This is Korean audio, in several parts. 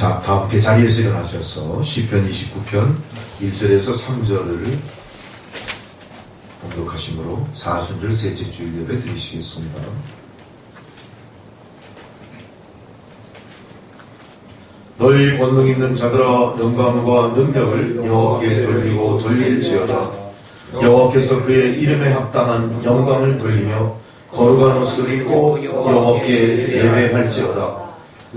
자, 다 함께 자리에서 일어나셔서 시편 29편 1절에서 3절을 봉독하심으로 사순절 셋째 주일 예배 드리시겠습니다. 너희 권능 있는 자들아, 영광과 능력을 여호와께 돌리고 돌릴지어다. 여호와께서 그의 이름에 합당한 영광을 돌리며 거룩한 옷을 입고 여호와께 예배할지어다.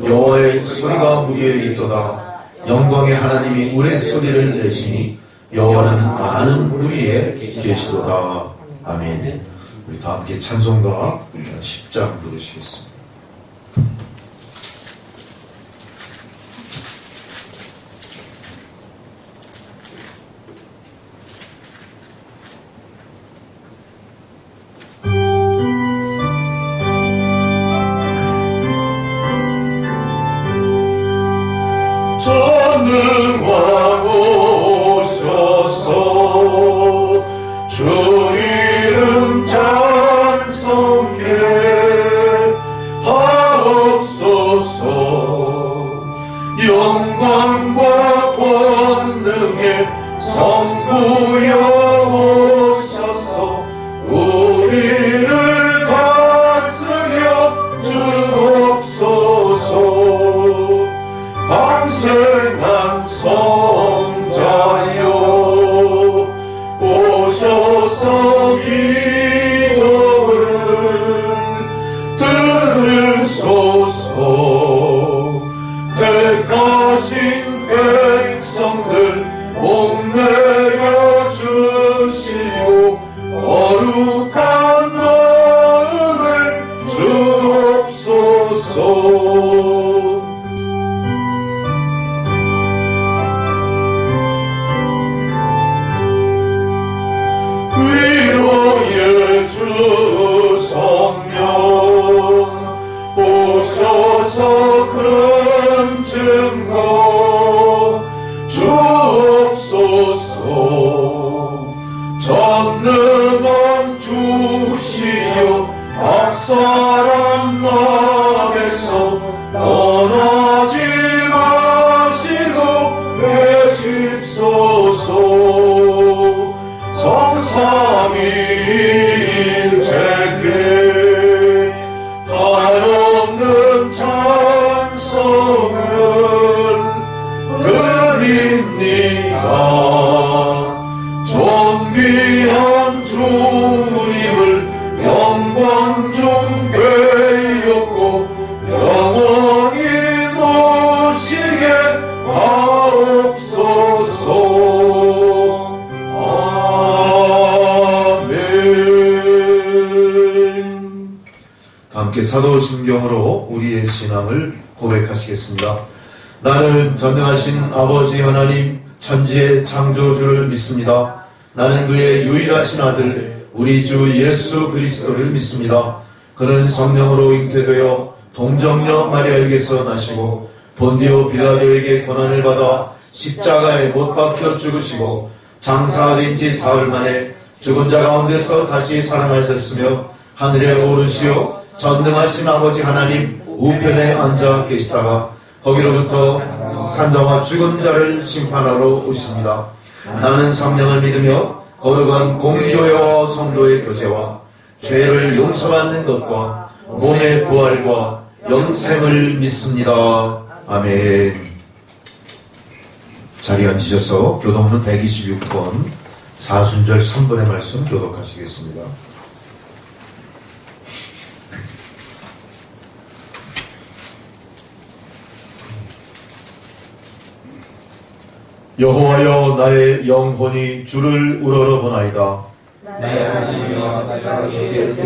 여호와의 소리가 무리에 있도다. 영광의 하나님이 우레소리를 내시니 여호와는 많은 무리에 계시도다. 아멘. 우리 다 함께 찬송가 10장 부르시겠습니다. 전능왕 오셔서 주 이름 찬송케 하옵소서. 영광과 권능의 성부여 오셔서 우리를 다스려 주옵소서. 방생한 성자여 오셔서 기도를 들으소서. 택하신 백성들 복내려 주시고 거룩한 마음을 주옵소서. 위로의 주 성령 오셔서 큰 증거 주옵소서. 전능한 주시여 박사람 맘에서 떠나지 마시고 계십소서. 성삼위일체께 한없는 찬송을 드립니다. 존귀한 주님을 영광 중 배웠고 영원히 모시게 하옵소서. 함께 사도신경으로 우리의 신앙을 고백하시겠습니다. 나는 전능하신 아버지 하나님 천지의 창조주를 믿습니다. 나는 그의 유일하신 아들 우리 주 예수 그리스도를 믿습니다. 그는 성령으로 잉태되어 동정녀 마리아에게서 나시고 본디오 빌라도에게 고난을 받아 십자가에 못 박혀 죽으시고 장사된 지 사흘 만에 죽은 자 가운데서 다시 살아나셨으며 하늘에 오르시어 전능하신 아버지 하나님 우편에 앉아 계시다가 거기로부터 산자와 죽은 자를 심판하러 오십니다. 나는 성령을 믿으며 거룩한 공교회와 성도의 교제와 죄를 용서받는 것과 몸의 부활과 영생을 믿습니다. 아멘. 자리에 앉으셔서 교독문 126번 사순절 3번의 말씀 교독하시겠습니다. 여호와여, 나의 영혼이 주를 우러러보나이다. 나의 하나님이여, 나를 지혜롭게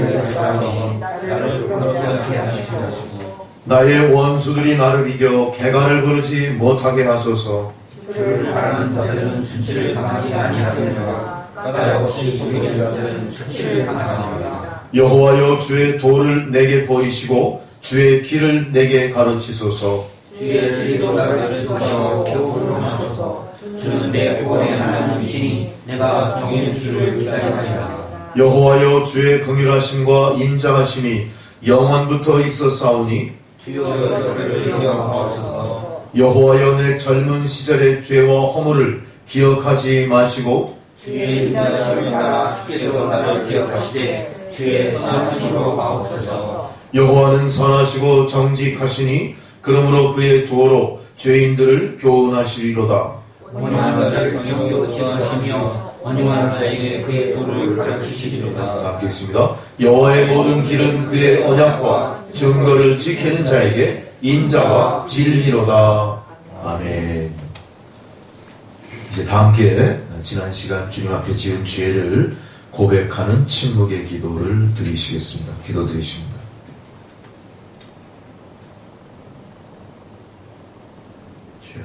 나를 부끄럽게 하시고 나의 원수들이 나를 이겨 개간을 부르지 못하게 하소서. 주를 바라는 자들은 수치를 당하지 아니하느니라. 까닭 없이 죽이는 자들은 수치를 당하느니라. 여호와여, 주의 도를 내게 보이시고 주의 길을 내게 가르치소서. 주의 진리로 나를 지키시고 교훈을 하소서. 주는 내 구원의 하나님이시니 내가 종일 주를 기다리나이다. 여호와여, 주의 긍휼하심과 인자하심이 영원부터 있었사오니 주여, 너를 기억하옵소서. 여호와여 내 젊은 시절의 죄와 허물을 기억하지 마시고 주의 인자하심을 따라 주께서 나를 기억하시되 주의 선하심으로 마옵소서. 여호와는 선하시고 정직하시니 그러므로 그의 도로 죄인들을 교훈하시리로다. 온유한 자를 정욕지하시며 온유한 자에게 그의 도를 가르치시리로다. 받겠습니다. 여호와의 모든 길은 그의 언약과 증거를 지키는 자에게 인자와 진리로다. 아멘. 이제 다 함께 지난 시간 주님 앞에 지은 죄를 고백하는 침묵의 기도를 드리시겠습니다. 기도 드리십니다. 주여.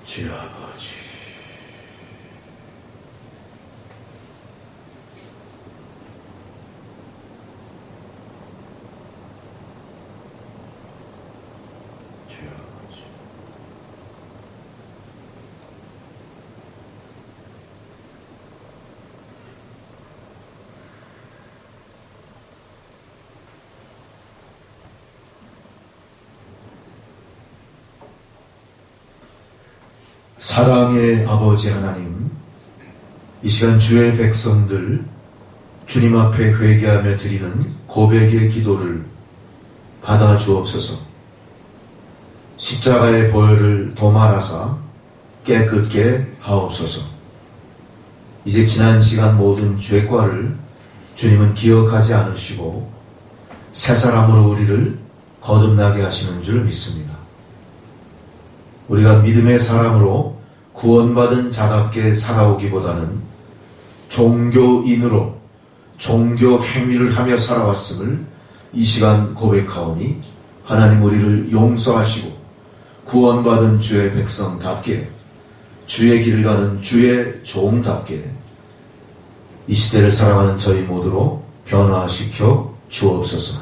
주여 아버지, 주여 아버지, 사랑의 아버지 하나님, 이 시간 주의 백성들 주님 앞에 회개하며 드리는 고백의 기도를 받아 주옵소서. 십자가의 보혈을 도말하사 깨끗게 하옵소서. 이제 지난 시간 모든 죄과를 주님은 기억하지 않으시고 새 사람으로 우리를 거듭나게 하시는 줄 믿습니다. 우리가 믿음의 사람으로 구원받은 자답게 살아오기보다는 종교인으로 종교 행위를 하며 살아왔음을 이 시간 고백하오니 하나님 우리를 용서하시고 구원받은 주의 백성답게 주의 길을 가는 주의 종답게 이 시대를 살아가는 저희 모두로 변화시켜 주옵소서.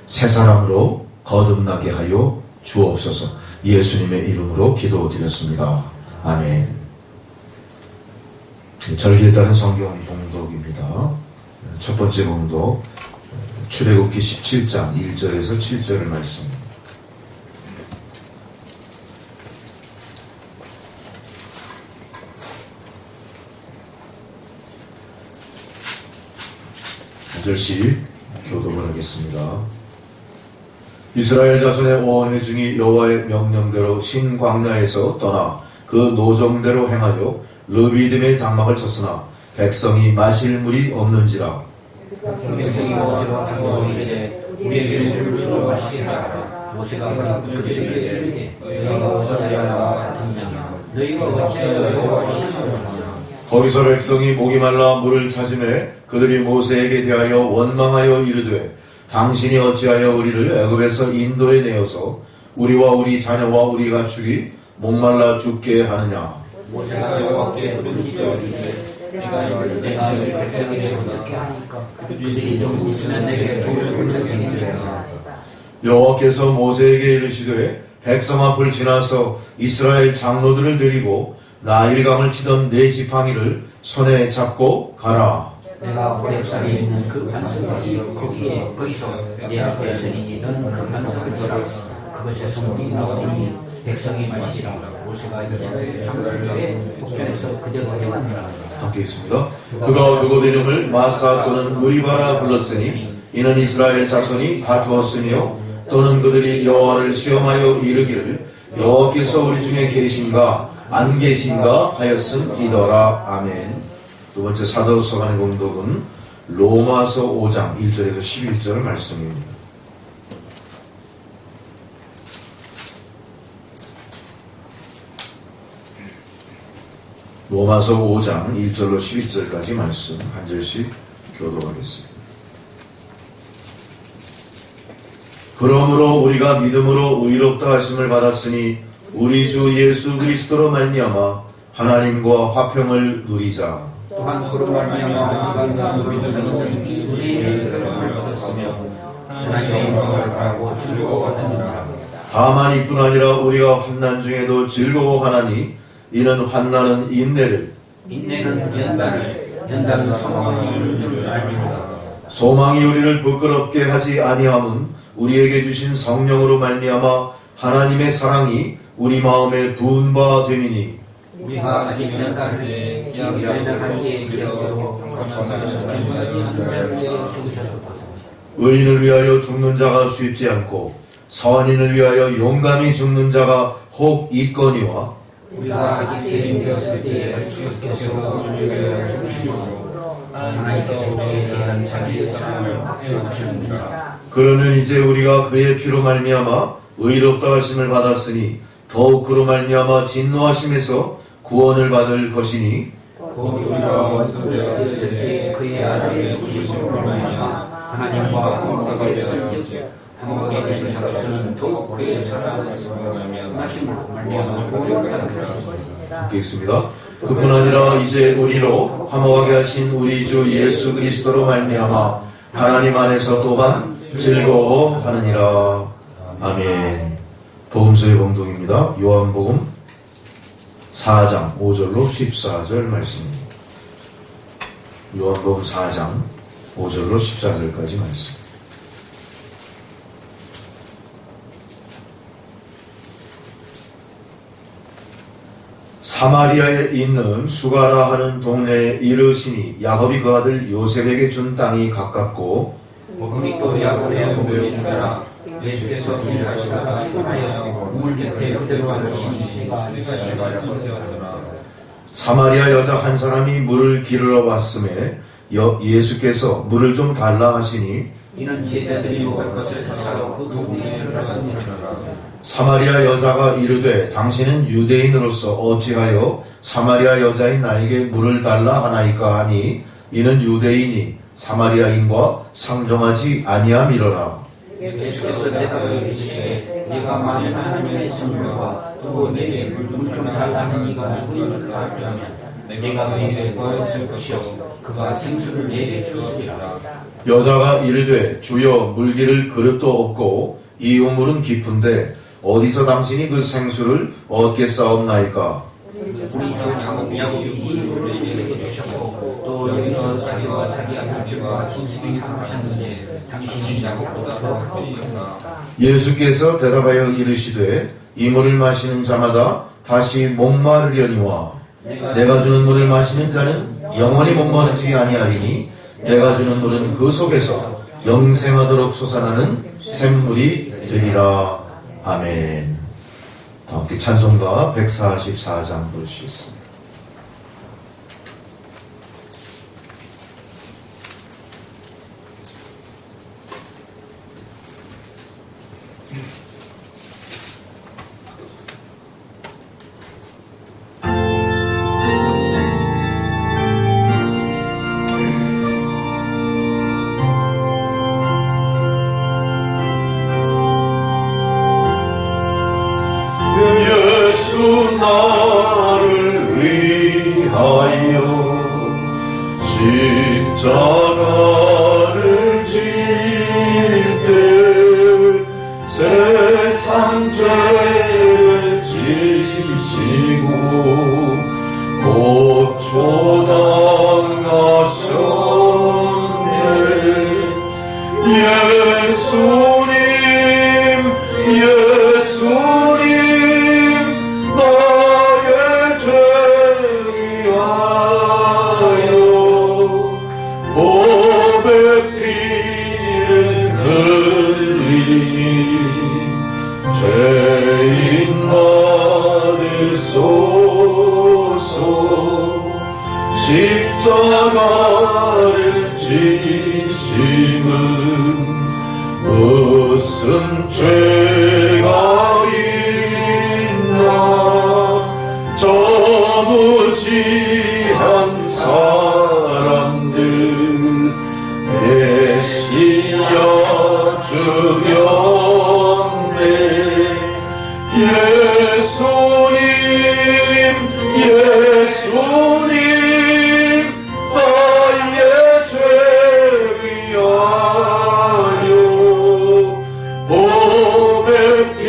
새 사람으로 거듭나게 하여 주옵소서. 예수님의 이름으로 기도드렸습니다. 아멘. 절기에 따른 성경 봉독입니다. 첫 번째 봉독 출애굽기 17장 1절에서 7절의 말씀. 한 절씩 교독을 하겠습니다. 이스라엘 자손의 온 회중이 여호와의 명령대로 신광야에서 떠나 그 노정대로 행하여 르비딤의 장막을 쳤으나 백성이 마실 물이 없는지라. 백성이 모세와 당으로 이르되 우리에게 물을 주어 마시게 하라. 모세가 그들에게 이르되 너희가 어찌하여 나와 같으냐. 너희가 어찌하여 여호와를 신하느냐. 거기서 백성이 목이 말라 물을 찾으매 그들이 모세에게 대하여 원망하여 이르되 당신이 어찌하여 우리를 애굽에서 인도에 내어서 우리와 우리 자녀와 우리 가축이 목말라 죽게 하느냐. 모세가 여호와께 부르짖어 이르되 내가 이 백성에게 어떻게 하니까 그들이 좀 있으면 내게 돌을 굴려주리라. 여호와께서 모세에게 이르시되 백성 앞을 지나서 이스라엘 장로들을 데리고 나일강을 치던 네 지팡이를 손에 잡고 가라. 내가 호렙산에 있는 그 반석이 거기서 내 앞에 서리니 너는 그 반석을 치라. 그것에서 물이 나오니 백성이 마시리라. 모세가 이스라엘 장로들에게 복전에서 그대로 행하니라. 함께 있습니다. 그가 그곳 이름을 마사 또는 무리바라 불렀으니 이는 이스라엘 자손이 다투었으며 또는 그들이 여호와를 시험하여 이르기를 여호와께서 우리 중에 계신가 안 계신가 하였음이더라. 아멘. 두 번째 사도서관의 공독은 로마서 5장 1절에서 11절 말씀입니다. 로마서 5장 1절로 11절까지 말씀 한 절씩 교독하겠습니다. 그러므로 우리가 믿음으로 의롭다 하심을 받았으니 우리 주 예수 그리스도로 말미암아 하나님과 화평을 누리자. 또한 그로 말미암아 우리가 믿음으로 은혜의 들음을 얻었으며 하나님의 영광을 바라고 즐거워하느니라. 다만 이뿐 아니라 우리가 환난 중에도 즐거워하나니 이는 환난은 인내를, 인내는 연단을, 연단은 소망을 이루는 줄 알미로다. 소망이 우리를 부끄럽게 하지 아니함은 우리에게 주신 성령으로 말미암아 하나님의 사랑이 우리 마음에 부은 바 됨이니 우리가 아직 연단을 기억하는 한계의 기억으로 감사하면서 기도하기 하는 자를 위하여 죽으셨도다. 의인을 위하여 죽는 자가 쉽지 않고 선인을 위하여 용감히 죽는 자가 혹 있거니와 우리가 아직 죄인 되었을 때에 주께서 우리를 위하여 죽으시고 하나님께서 우리에 대한 자기의 사랑을 확증하셨느니라. 그러면 이제 우리가 그의 피로 말미암아 의롭다 하심을 받았으니 더욱 그로 말미암아 진노하심에서 구원을 받을 것이니 곧 우리가 완성되었을 때 그의 아들이 죽으심으로 말미암아 하나님과 화목하게 되었으니 화목하게 된 자로서는 더욱 그의 사랑하심으로 말미암아 구원을 받을 것이니. 읽겠습니다. 그뿐 아니라 이제 우리로 화목하게 하신 우리 주 예수 그리스도로 말미암아 하나님 안에서 또한 즐거워하느니라. 아멘. 복음서의 봉독입니다. 요한복음 4장 5절로 14절 말씀입니다. 요한복음 4장 5절로 14절까지 말씀. 사마리아에 있는 수가라 하는 동네에 이르시니 야곱이 그 아들 요셉에게 준 땅이 가깝고 거기 또 야곱의 어머니를 따라 예수께서 일하시다가 하여 우물 곁에 그대로 앉으시니 내가 이것이라. 사마리아 여자 한 사람이 물을 기르러 왔음에 예수께서 물을 좀 달라 하시니 이는 제자들이 먹을 것을 사러 그 동네에 들어갔습니다. 사마리아 여자가 이르되 당신은 유대인으로서 어찌하여 사마리아 여자인 나에게 물을 달라 하나이까 하니 이는 유대인이 사마리아인과 상종하지 아니함이로라. 예수께서 대답하여 이르시되 네가 만일 하나님의 선물과 또 내게 물 좀 달라는 이가 누구인 줄 알면 내가 너에게 구했을 것이요 그가 생수를 내게 주으리라. 여자가 이르되 주여 물기를 그릇도 없고 이 우물은 깊은데 어디서 당신이 그 생수를 얻겠사옵나이까. 우리 주 장국 야곱이 이 물을 내게 주셨고 또 여기서 자기와 자기 아들들과 짐승이 가르쳤는데 당신이 야곱보다 더 하옵니까. 예수께서 대답하여 이르시되 이 물을 마시는 자마다 다시 목마르려니와 내가 주는 물을 마시는 자는 영원히 목마르지 아니하리니 내가 주는 물은 그 속에서 영생하도록 솟아나는 샘물이 되리라. 아멘. 다 함께 찬송가 144장 부르시겠습니다. 예수 나를 위하여 십자가를 질 때 세상 죄를 지시고 고초당하셨네. 예수님 나의 죄 위하여 보배 피를 흘리니 죄인 받으소서. 십자가를 지심은 무슨 죄가 있나. 저 무지한 사람들 메시아 죽였네. 예수님 나의 죄 위하여 보배 피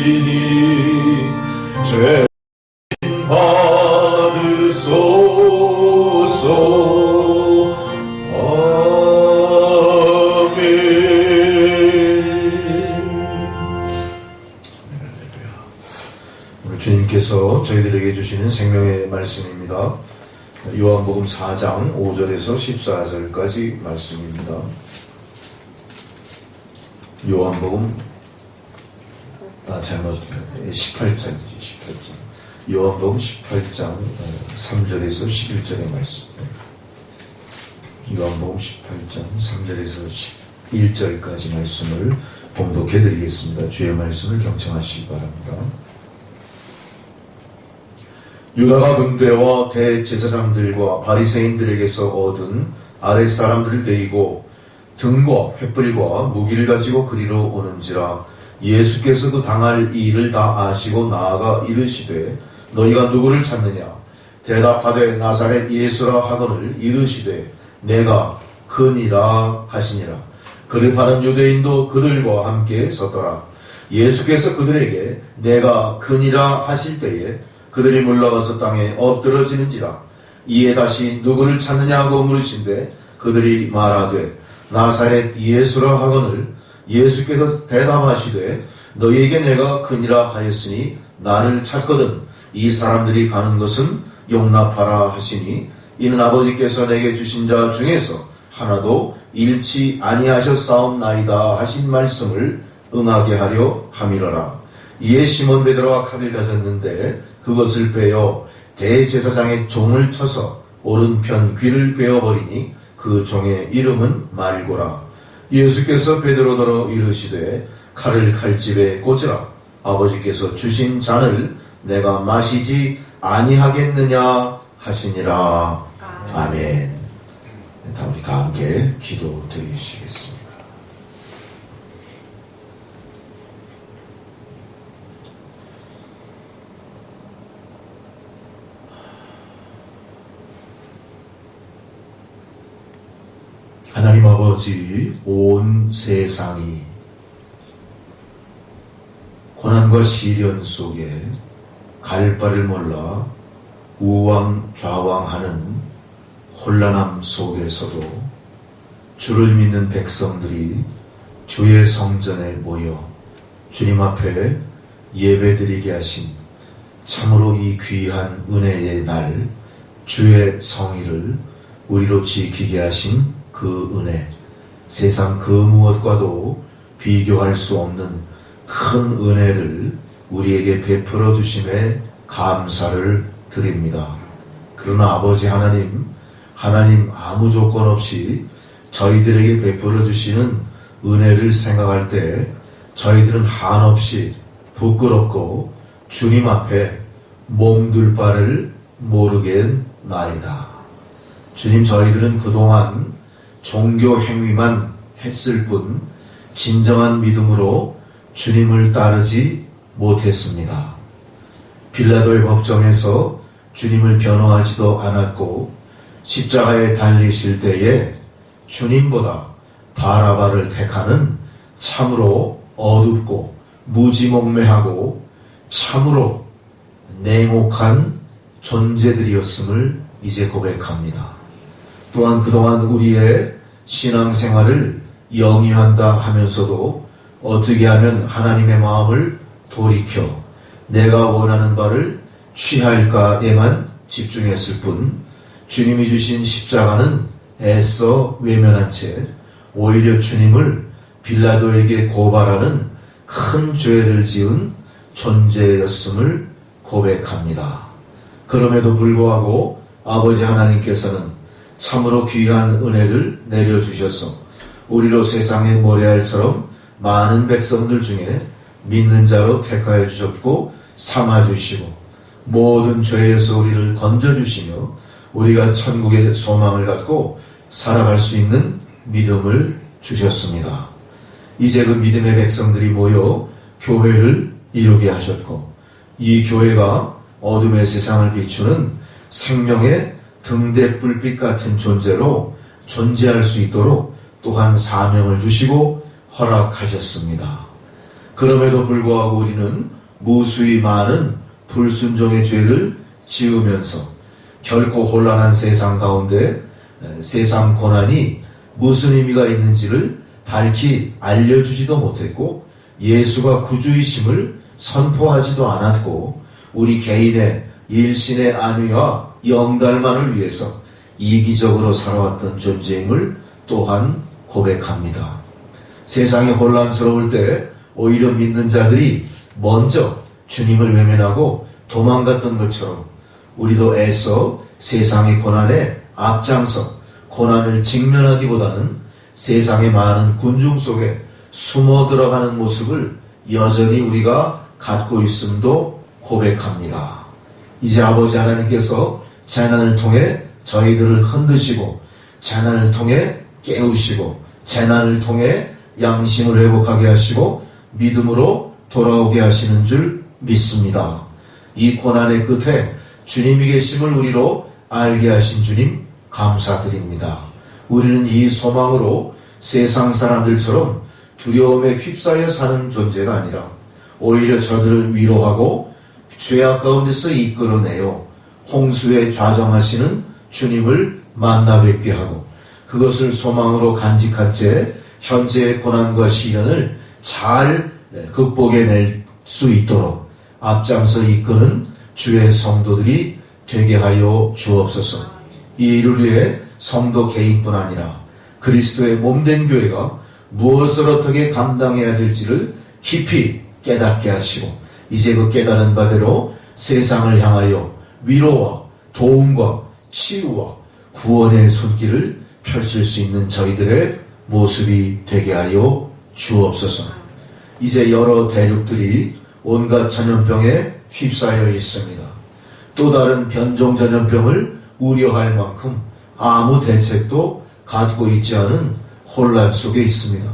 죄 받으소서. 아멘. 오늘 주님께서 저희들에게 주시는 생명의 말씀입니다. 요한복음 4장 5절에서 14절까지 말씀입니다. 요한복음 18장이지, 18장. 요한복음 18장 3절에서 11절의 말씀. 요한복음 18장 3절에서 11절까지 말씀을 봉독해 드리겠습니다. 주의 말씀을 경청하시기 바랍니다. 유다가 군대와 대제사장들과 바리새인들에게서 얻은 아랫사람들을 데리고 등과 횃불과 무기를 가지고 그리로 오는지라. 예수께서 그 당할 일을 다 아시고 나아가 이르시되 너희가 누구를 찾느냐. 대답하되 나사렛 예수라 하거늘 이르시되 내가 그니라 하시니라. 그를 파는 유대인도 그들과 함께 섰더라. 예수께서 그들에게 내가 그니라 하실 때에 그들이 물러가서 땅에 엎드러지는지라. 이에 다시 누구를 찾느냐고 물으신데 그들이 말하되 나사렛 예수라 하거늘 예수께서 대답하시되 너희에게 내가 그니라 하였으니 나를 찾거든 이 사람들이 가는 것은 용납하라 하시니 이는 아버지께서 내게 주신 자 중에서 하나도 잃지 아니하셨사옵나이다 하신 말씀을 응하게 하려 함이러라. 이에 시몬 베드로가 칼을 가졌는데 그것을 빼어 대제사장의 종을 쳐서 오른편 귀를 베어버리니 그 종의 이름은 말고라. 예수께서 베드로더러 이르시되 칼을 칼집에 꽂으라. 아버지께서 주신 잔을 내가 마시지 아니하겠느냐 하시니라. 아멘. 우리 다 함께 기도 드리시겠습니다. 하나님 아버지, 온 세상이 고난과 시련 속에 갈 바를 몰라 우왕좌왕하는 혼란함 속에서도 주를 믿는 백성들이 주의 성전에 모여 주님 앞에 예배드리게 하신 참으로 이 귀한 은혜의 날, 주의 성의를 우리로 지키게 하신 그 은혜, 세상 그 무엇과도 비교할 수 없는 큰 은혜를 우리에게 베풀어 주심에 감사를 드립니다. 그러나 아버지 하나님 아무 조건 없이 저희들에게 베풀어 주시는 은혜를 생각할 때 저희들은 한없이 부끄럽고 주님 앞에 몸둘 바를 모르겠나이다. 주님, 저희들은 그동안 종교 행위만 했을 뿐 진정한 믿음으로 주님을 따르지 못했습니다. 빌라도의 법정에서 주님을 변호하지도 않았고 십자가에 달리실 때에 주님보다 바라바를 택하는 참으로 어둡고 무지몽매하고 참으로 냉혹한 존재들이었음을 이제 고백합니다. 또한 그동안 우리의 신앙생활을 영위한다 하면서도 어떻게 하면 하나님의 마음을 돌이켜 내가 원하는 바를 취할까에만 집중했을 뿐 주님이 주신 십자가는 애써 외면한 채 오히려 주님을 빌라도에게 고발하는 큰 죄를 지은 존재였음을 고백합니다. 그럼에도 불구하고 아버지 하나님께서는 참으로 귀한 은혜를 내려주셔서 우리로 세상의 모래알처럼 많은 백성들 중에 믿는 자로 택하여 주셨고 삼아주시고 모든 죄에서 우리를 건져주시며 우리가 천국의 소망을 갖고 살아갈 수 있는 믿음을 주셨습니다. 이제 그 믿음의 백성들이 모여 교회를 이루게 하셨고 이 교회가 어둠의 세상을 비추는 생명의 등대불빛 같은 존재로 존재할 수 있도록 또한 사명을 주시고 허락하셨습니다. 그럼에도 불구하고 우리는 무수히 많은 불순종의 죄를 지으면서 결코 혼란한 세상 가운데 세상 고난이 무슨 의미가 있는지를 밝히 알려주지도 못했고 예수가 구주이심을 선포하지도 않았고 우리 개인의 일신의 안위와 영달만을 위해서 이기적으로 살아왔던 존재임을 또한 고백합니다. 세상이 혼란스러울 때 오히려 믿는 자들이 먼저 주님을 외면하고 도망갔던 것처럼 우리도 애써 세상의 고난에 앞장서 고난을 직면하기보다는 세상의 많은 군중 속에 숨어 들어가는 모습을 여전히 우리가 갖고 있음도 고백합니다. 이제 아버지 하나님께서 재난을 통해 저희들을 흔드시고 재난을 통해 깨우시고 재난을 통해 양심을 회복하게 하시고 믿음으로 돌아오게 하시는 줄 믿습니다. 이 고난의 끝에 주님이 계심을 우리로 알게 하신 주님 감사드립니다. 우리는 이 소망으로 세상 사람들처럼 두려움에 휩싸여 사는 존재가 아니라 오히려 저들을 위로하고 죄악 가운데서 이끌어내요 홍수에 좌정하시는 주님을 만나 뵙게 하고 그것을 소망으로 간직한 채 현재의 고난과 시련을 잘 극복해낼 수 있도록 앞장서 이끄는 주의 성도들이 되게 하여 주옵소서. 이 일을 위해 성도 개인뿐 아니라 그리스도의 몸된 교회가 무엇을 어떻게 감당해야 될지를 깊이 깨닫게 하시고 이제 그 깨달은 바대로 세상을 향하여 위로와 도움과 치유와 구원의 손길을 펼칠 수 있는 저희들의 모습이 되게 하여 주옵소서. 이제 여러 대륙들이 온갖 전염병에 휩싸여 있습니다. 또 다른 변종 전염병을 우려할 만큼 아무 대책도 갖고 있지 않은 혼란 속에 있습니다.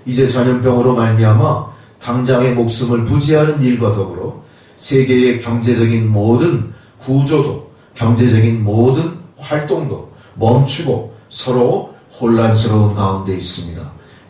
이제 전염병으로 말미암아 당장의 목숨을 부지하는 일과 더불어 세계의 경제적인 모든 구조도 경제적인 모든 활동도 멈추고 서로 혼란스러운 가운데 있습니다.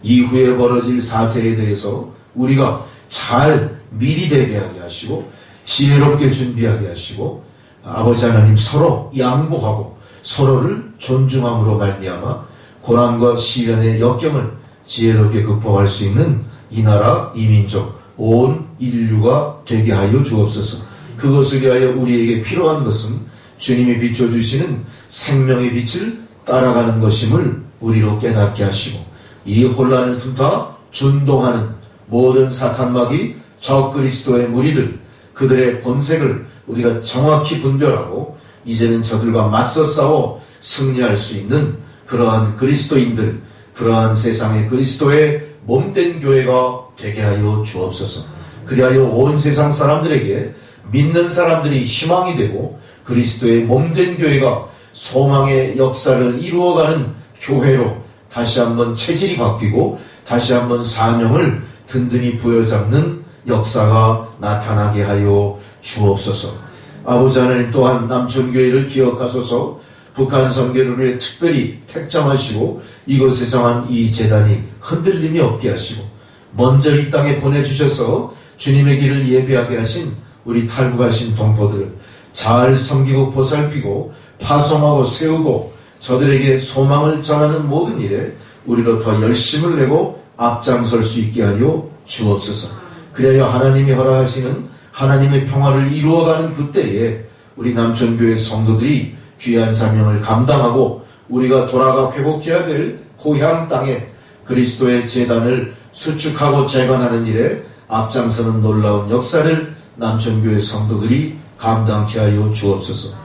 이후에 벌어질 사태에 대해서 우리가 잘 미리 대비하게 하시고 지혜롭게 준비하게 하시고 아버지 하나님 서로 양보하고 서로를 존중함으로 말미암아 고난과 시련의 역경을 지혜롭게 극복할 수 있는 이 나라, 이 민족, 온 인류가 되게 하여 주옵소서. 그것을 위하여 우리에게 필요한 것은 주님이 비춰주시는 생명의 빛을 따라가는 것임을 우리로 깨닫게 하시고 이 혼란을 틈타 준동하는 모든 사탄마귀 적그리스도의 무리들 그들의 본색을 우리가 정확히 분별하고 이제는 저들과 맞서 싸워 승리할 수 있는 그러한 그리스도인들 그러한 세상의 그리스도의 몸된 교회가 되게 하여 주옵소서. 그리하여 온 세상 사람들에게 믿는 사람들이 희망이 되고 그리스도의 몸된 교회가 소망의 역사를 이루어가는 교회로 다시 한번 체질이 바뀌고 다시 한번 사명을 든든히 부여잡는 역사가 나타나게 하여 주옵소서. 아버지 하나님 또한 남천교회를 기억하소서. 북한 선교를 위해 특별히 택정하시고 이곳에 정한 이 재단이 흔들림이 없게 하시고 먼저 이 땅에 보내주셔서 주님의 길을 예배하게 하신 우리 탈북하신 동포들을 잘 섬기고 보살피고 파송하고 세우고 저들에게 소망을 전하는 모든 일에 우리로 더 열심을 내고 앞장설 수 있게 하여 주옵소서. 그래야 하나님이 허락하시는 하나님의 평화를 이루어가는 그때에 우리 남천교회 성도들이 귀한 사명을 감당하고 우리가 돌아가 회복해야 될 고향 땅에 그리스도의 제단을 수축하고 재건하는 일에 앞장서는 놀라운 역사를 남천교회 성도들이 감당케 하여 주옵소서.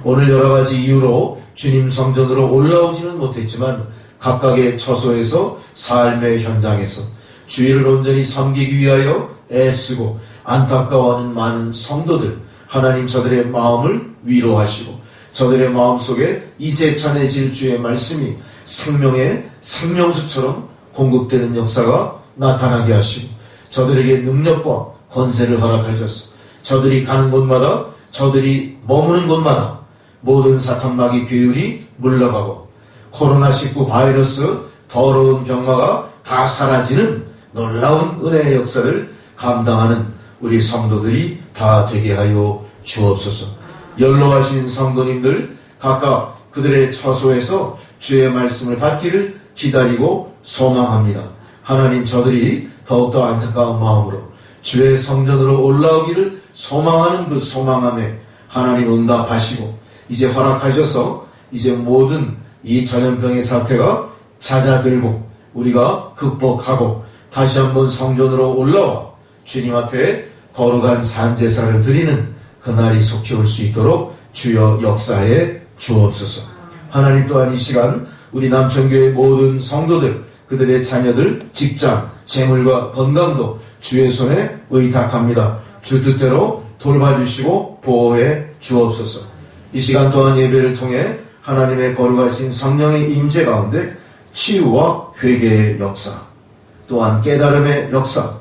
오늘 여러 가지 이유로 주님 성전으로 올라오지는 못했지만 각각의 처소에서 삶의 현장에서 주의를 온전히 섬기기 위하여 애쓰고 안타까워하는 많은 성도들 하나님 저들의 마음을 위로하시고 저들의 마음속에 이제 전해질 주의 말씀이 생명의 생명수처럼 공급되는 역사가 나타나게 하시고 저들에게 능력과 권세를 허락하셔서 저들이 가는 곳마다 저들이 머무는 곳마다 모든 사탄마귀 괴율이 물러가고 코로나19 바이러스 더러운 병마가 다 사라지는 놀라운 은혜의 역사를 감당하는 우리 성도들이 다 되게 하여 주옵소서. 연로하신 성도님들 각각 그들의 처소에서 주의 말씀을 받기를 기다리고 소망합니다. 하나님, 저들이 더욱더 안타까운 마음으로 주의 성전으로 올라오기를 소망하는 그 소망함에 하나님 응답하시고 이제 허락하셔서 이제 모든 이 전염병의 사태가 잦아들고 우리가 극복하고 다시 한번 성전으로 올라와 주님 앞에 거룩한 산제사를 드리는 그날이 속히 올 수 있도록 주여 역사해 주옵소서. 하나님, 또한 이 시간 우리 남천교회 모든 성도들, 그들의 자녀들, 직장, 재물과 건강도 주의 손에 의탁합니다. 주 뜻대로 돌봐주시고 보호해 주옵소서. 이 시간 또한 예배를 통해 하나님의 거룩하신 성령의 임재 가운데 치유와 회개의 역사, 또한 깨달음의 역사,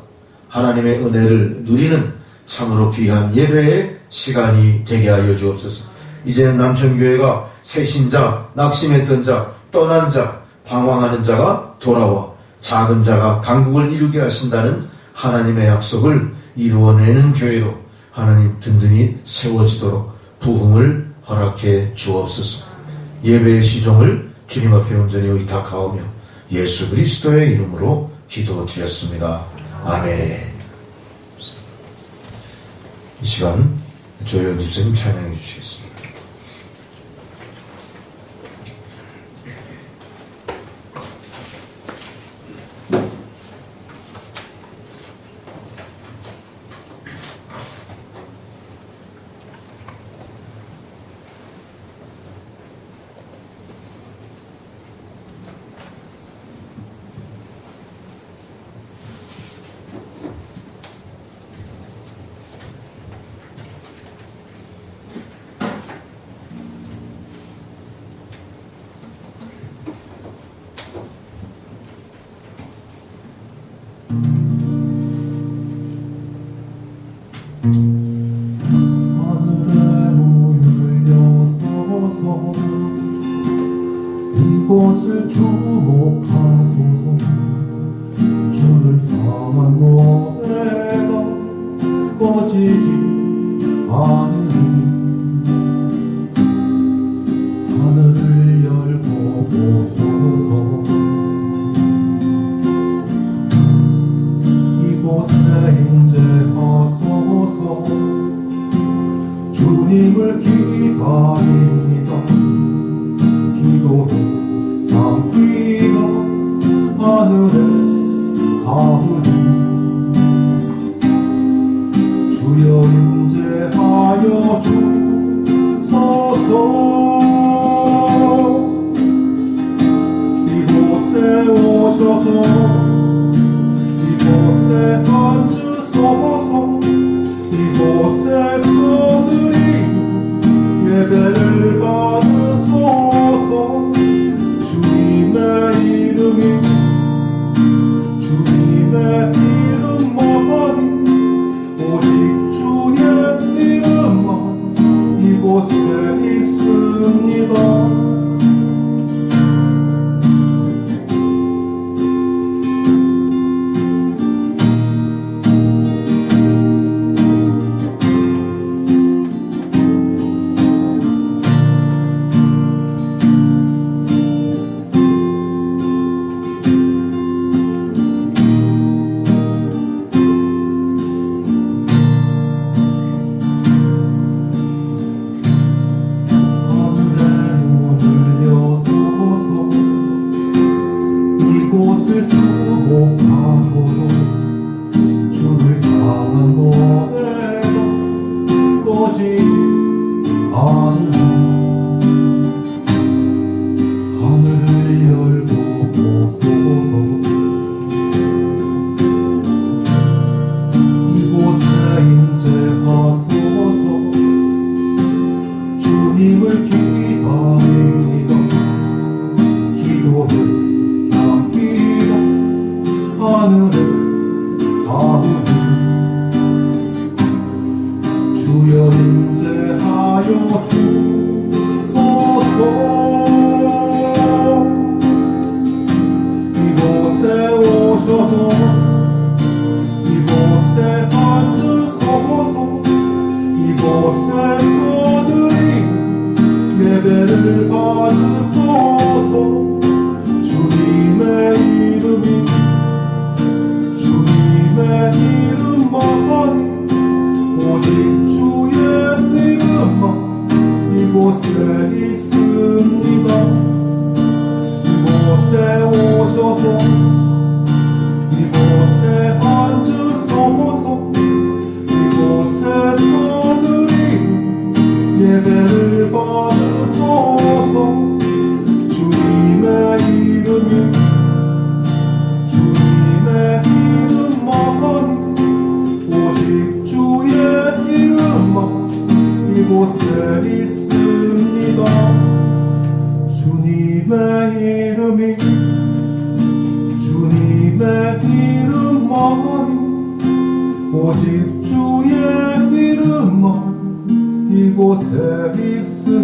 하나님의 은혜를 누리는 참으로 귀한 예배의 시간이 되게 하여 주옵소서. 이제는 남천교회가 새신자, 낙심했던 자, 떠난 자, 방황하는 자가 돌아와 작은 자가 강국을 이루게 하신다는 하나님의 약속을 이루어내는 교회로 하나님 든든히 세워지도록 부흥을 허락해 주옵소서. 예배의 시종을 주님 앞에 온전히 의탁하오며 예수 그리스도의 이름으로 기도드렸습니다. 아멘. 이 시간 조영 집사님 찬양해 주시겠습니다. 하늘의 문을 여서서 이곳을 주목하소서. 주를 향한 노래가 꺼지지 않으니 하늘을 열고 보소서. 이곳에 임재하소서. 주님을 기다립니다. 기도해 담기가 하늘에 닿으니 주여 임재하여 주소서. 이곳에 오셔서 이곳에 앉으소서. 이곳에서 드리는 예배를 받으소서. 주님의 이름이 주님의 이름만이 오직 주의 이름만 이곳에 있습니다. 이곳을 주목하소서. 주를 향한 노래가 꺼지지 않으니 하늘을 열고 보소서. 이곳에 임재하소서. 주님을 기다립니다. 기도를 하늘에 닿으니 주여 임재하여 주소서. 이곳에 오셔서 이곳에 받으소서. 주님의 이름만이 오직 주의 이름만 이곳에 있습니다. 이곳에 오셔서 이곳에 앉으소서. 이곳에서 드리는 예배를 받으소서. 주님의 이름만이 오직 주의 이름만 이곳에 있습니다. 주님의 이름만이 오직 주의 이름만 이곳에 있습니다.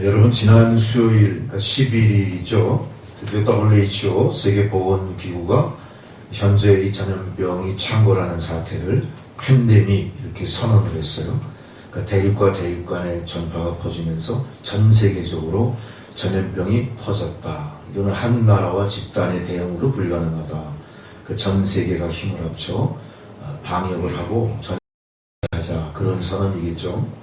여러분, 지난 수요일, 그러니까 11일이죠. 드디어 WHO 세계보건기구가 현재 이 전염병이 창궐하는 사태를 팬데믹 이렇게 선언을 했어요. 그러니까 대륙과 대륙 간의 전파가 퍼지면서 전 세계적으로 전염병이 퍼졌다. 이거는 한 나라와 집단의 대응으로 불가능하다. 전 세계가 힘을 합쳐 방역을 하고 전하자, 그런 선언이겠죠.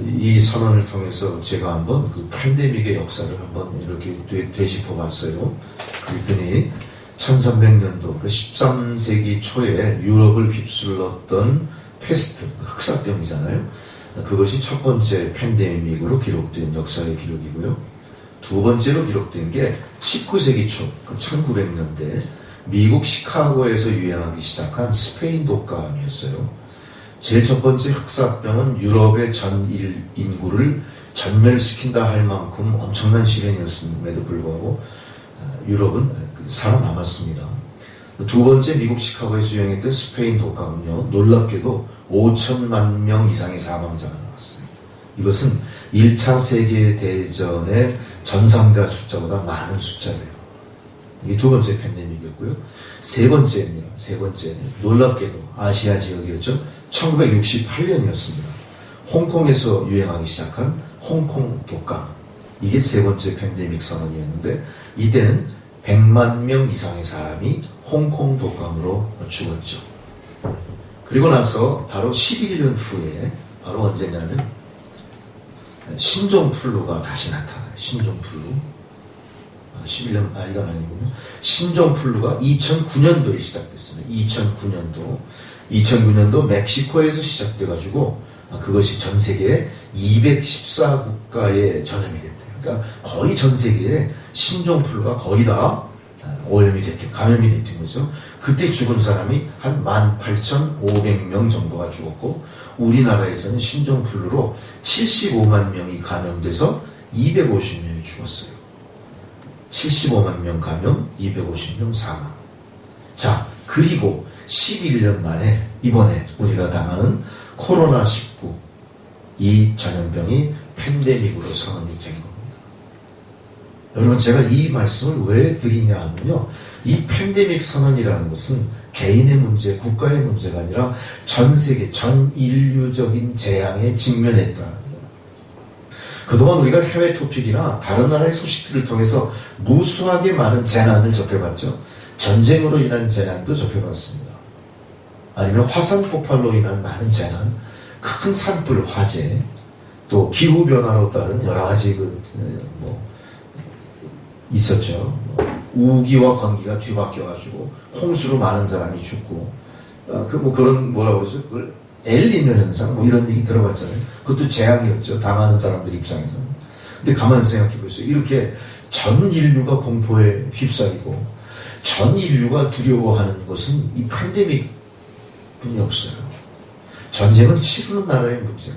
이 선언을 통해서 제가 한번 그 팬데믹의 역사를 한번 이렇게 되짚어 봤어요. 그랬더니 1300년도 그 13세기 초에 유럽을 휩쓸렀던 페스트, 흑사병이잖아요. 그것이 첫 번째 팬데믹으로 기록된 역사의 기록이고요. 두 번째로 기록된 게 19세기 초, 1900년대 미국 시카고에서 유행하기 시작한 스페인 독감이었어요. 제일 첫 번째 흑사병은 유럽의 전 인구를 전멸시킨다 할 만큼 엄청난 시련이었음에도 불구하고 유럽은 살아남았습니다. 두 번째 미국 시카고에서 유행했던 스페인 독감은요, 놀랍게도 5천만 명 이상의 사망자가 나왔어요. 이것은 1차 세계대전의 전상자 숫자보다 많은 숫자예요. 이게 두 번째 팬데믹이었고요. 세 번째는 놀랍게도 아시아 지역이었죠. 1968년이었습니다. 홍콩에서 유행하기 시작한 홍콩 독감. 이게 세 번째 팬데믹 선언이었는데, 이때는 100만 명 이상의 사람이 홍콩 독감으로 죽었죠. 그리고 나서 바로 11년 후에, 바로 언제냐면 신종플루가 다시 나타나요. 신종플루. 11년 이건 아니군요. 신종플루가 2009년도에 시작됐습니다. 2009년도 멕시코에서 시작돼가지고 그것이 전 세계 214국가에 전염이 됐대요. 그러니까 거의 전 세계에 신종플루가 거의 다 감염이 됐던 거죠. 그때 죽은 사람이 한 18,500명 정도가 죽었고, 우리나라에서는 신종플루로 75만 명이 감염돼서 250명이 죽었어요. 75만 명 감염, 250명 사망. 자, 그리고 11년 만에 이번에 우리가 당하는 코로나19, 이 전염병이 팬데믹으로 선언이 된 겁니다. 여러분, 제가 이 말씀을 왜 드리냐 하면요, 이 팬데믹 선언이라는 것은 개인의 문제, 국가의 문제가 아니라 전 세계, 전 인류적인 재앙에 직면했다. 그동안 우리가 해외 토픽이나 다른 나라의 소식들을 통해서 무수하게 많은 재난을 접해봤죠. 전쟁으로 인한 재난도 접해봤습니다. 아니면 화산 폭발로 인한 많은 재난, 큰 산불, 화재, 또 기후변화로 따른 여러 가지 있었죠. 우기와 건기가 뒤바뀌어가지고 홍수로 많은 사람이 죽고, 그런 뭐라고 그러죠? 그걸 엘니뇨 현상, 이런 얘기 들어봤잖아요. 그것도 재앙이었죠. 당하는 사람들 입장에서. 근데 가만히 생각해 보세요. 이렇게 전 인류가 공포에 휩싸이고, 전 인류가 두려워하는 것은 이 팬데믹 뿐이 없어요. 전쟁은 치르는 나라의 문제,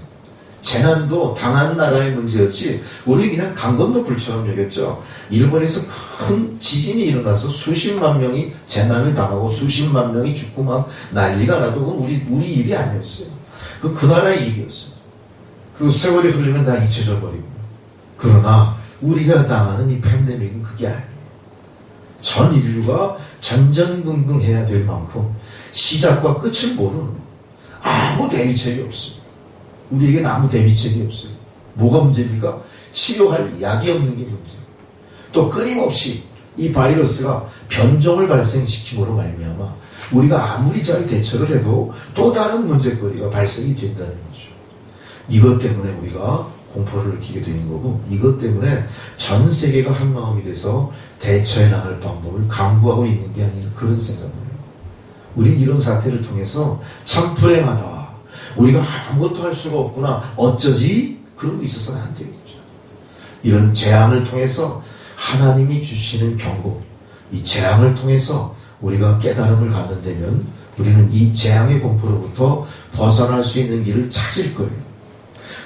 재난도 당한 나라의 문제였지 우리 그냥 강 건너 불처럼 여겼죠. 일본에서 큰 지진이 일어나서 수십만 명이 재난을 당하고 수십만 명이 죽고 막 난리가 나도 그건 우리 일이 아니었어요. 그 나라의 일이었어요. 그 세월이 흐르면 다 잊혀져 버리고. 그러나 우리가 당하는 이 팬데믹은 그게 아니에요. 전 인류가 전전긍긍해야 될 만큼 시작과 끝을 모르는 거예요. 아무 대비책이 없어요. 우리에게는 아무 대비책이 없어요. 뭐가 문제입니까? 치료할 약이 없는 게 문제예요. 또 끊임없이 이 바이러스가 변종을 발생시킴으로 말미암아 우리가 아무리 잘 대처를 해도 또 다른 문제거리가 발생이 된다는 거죠. 이것 때문에 우리가 공포를 느끼게 되는 거고, 이것 때문에 전 세계가 한마음이 돼서 대처해 나갈 방법을 강구하고 있는 게 아닌가 그런 생각을 해요. 우린 이런 사태를 통해서 참 불행하다. 우리가 아무것도 할 수가 없구나. 어쩌지? 그런 거 있어서는 안 되겠죠. 이런 재앙을 통해서 하나님이 주시는 경고, 이 재앙을 통해서 우리가 깨달음을 갖는다면 우리는 이 재앙의 공포로부터 벗어날 수 있는 길을 찾을 거예요.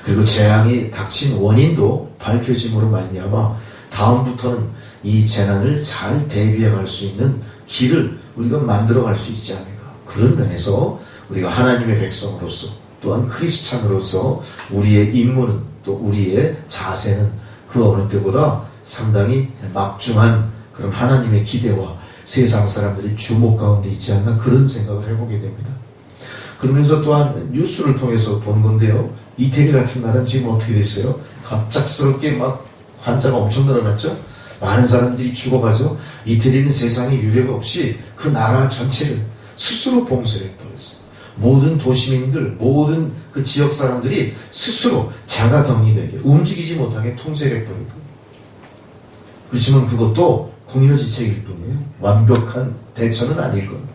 그리고 재앙이 닥친 원인도 밝혀짐으로 말미암아 다음부터는 이 재난을 잘 대비해 갈 수 있는 길을 우리가 만들어 갈 수 있지 않을까. 그런 면에서 우리가 하나님의 백성으로서 또한 크리스찬으로서 우리의 임무는 또 우리의 자세는 그 어느 때보다 상당히 막중한 그런 하나님의 기대와 세상 사람들이 주목 가운데 있지 않나 그런 생각을 해보게 됩니다. 그러면서 또한 뉴스를 통해서 본 건데요. 이태리 같은 나라는 지금 어떻게 됐어요? 갑작스럽게 막 환자가 엄청 늘어났죠? 많은 사람들이 죽어가죠? 이태리는 세상에 유례가 없이 그 나라 전체를 스스로 봉쇄를 해버렸어요. 모든 도시민들, 모든 그 지역 사람들이 스스로 자가 격리되게 움직이지 못하게 통제를 해버리고. 그렇지만 그것도 궁여지책일 뿐이에요. 완벽한 대처는 아닐 겁니다.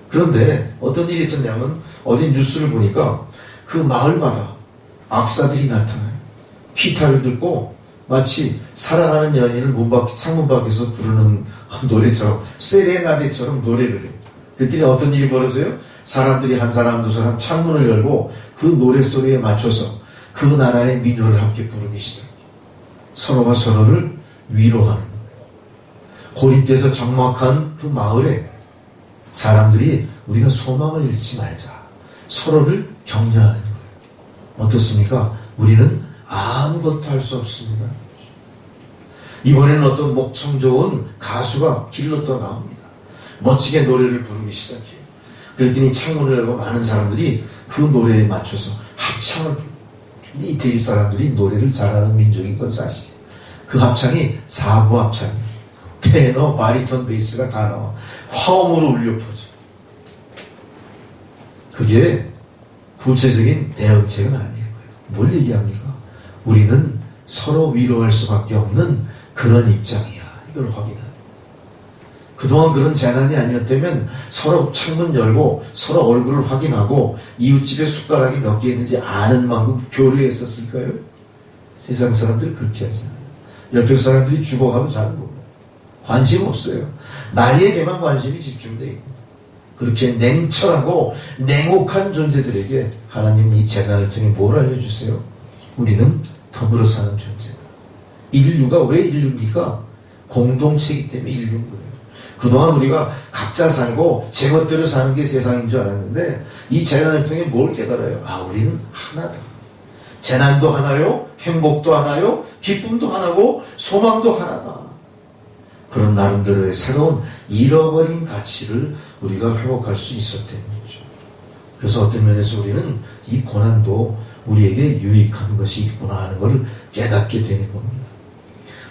그런데 어떤 일이 있었냐면 어제 뉴스를 보니까 그 마을마다 악사들이 나타나요. 기타를 들고 마치 사랑하는 연인을 창문 밖에서 부르는 노래처럼 세레나데처럼 노래를 해요. 그랬더니 어떤 일이 벌어져요? 사람들이 한 사람 두 사람 창문을 열고 그 노래소리에 맞춰서 그 나라의 민요를 함께 부르기 시작해요. 서로가 서로를 위로하는 거예요. 고립돼서 적막한 그 마을에 사람들이 우리가 소망을 잃지 말자. 서로를 격려하는 거예요. 어떻습니까? 우리는 아무것도 할 수 없습니다. 이번에는 어떤 목청 좋은 가수가 길로 떠나옵니다. 멋지게 노래를 부르기 시작해요. 그랬더니 창문을 열고 많은 사람들이 그 노래에 맞춰서 합창을 부릅니다. 이태리 사람들이 노래를 잘하는 민족인 건 사실이에요. 그 합창이 4부 합창이에요. 테너, 바리톤, 베이스가 다 나와. 화음으로 울려 퍼져. 그게 구체적인 대응책은 아닐 거예요. 뭘 얘기합니까? 우리는 서로 위로할 수밖에 없는 그런 입장이야. 이걸 확인하는. 그동안 그런 재난이 아니었다면 서로 창문 열고 서로 얼굴을 확인하고 이웃집에 숟가락이 몇 개 있는지 아는 만큼 교류했었을까요? 세상 사람들이 그렇게 하잖아요. 옆에 사람들이 죽어가도 잘 몰라요. 관심 없어요. 나에게만 관심이 집중되어 있고. 그렇게 냉철하고 냉혹한 존재들에게 하나님은 이 재난을 통해 뭘 알려주세요? 우리는 더불어 사는 존재다. 인류가 왜 인류입니까? 공동체이기 때문에 인류인 거예요. 그동안 우리가 각자 살고 제멋대로 사는 게 세상인 줄 알았는데 이 재난을 통해 뭘 깨달아요? 아, 우리는 하나다. 재난도 하나요, 행복도 하나요, 기쁨도 하나고 소망도 하나다. 그런 나름대로의 새로운 잃어버린 가치를 우리가 회복할 수 있었다는 거죠. 그래서 어떤 면에서 우리는 이 고난도 우리에게 유익한 것이 있구나 하는 것을 깨닫게 되는 겁니다.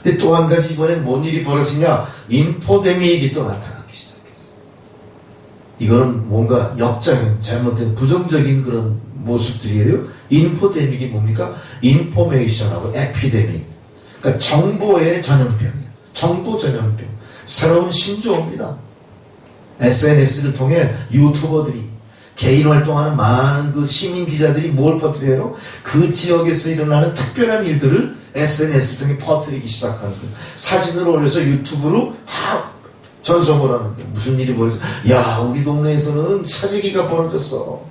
근데 또 한 가지 이번엔 뭔 일이 벌어지냐? 인포데믹이 또 나타나기 시작했어요. 이거는 뭔가 역작용, 잘못된 부정적인 그런 모습들이에요. 인포데믹이 뭡니까? 인포메이션하고 에피데믹. 그러니까 정보의 전염병이에요. 정보 전염병. 새로운 신조어입니다. SNS를 통해 유튜버들이 개인 활동하는 많은 그 시민 기자들이 뭘 퍼뜨려요? 그 지역에서 일어나는 특별한 일들을 SNS를 통해 퍼뜨리기 시작하는 거예요. 사진을 올려서 유튜브로 다 전송을 하는 거예요. 무슨 일이 벌어졌어? 야, 우리 동네에서는 사재기가 벌어졌어.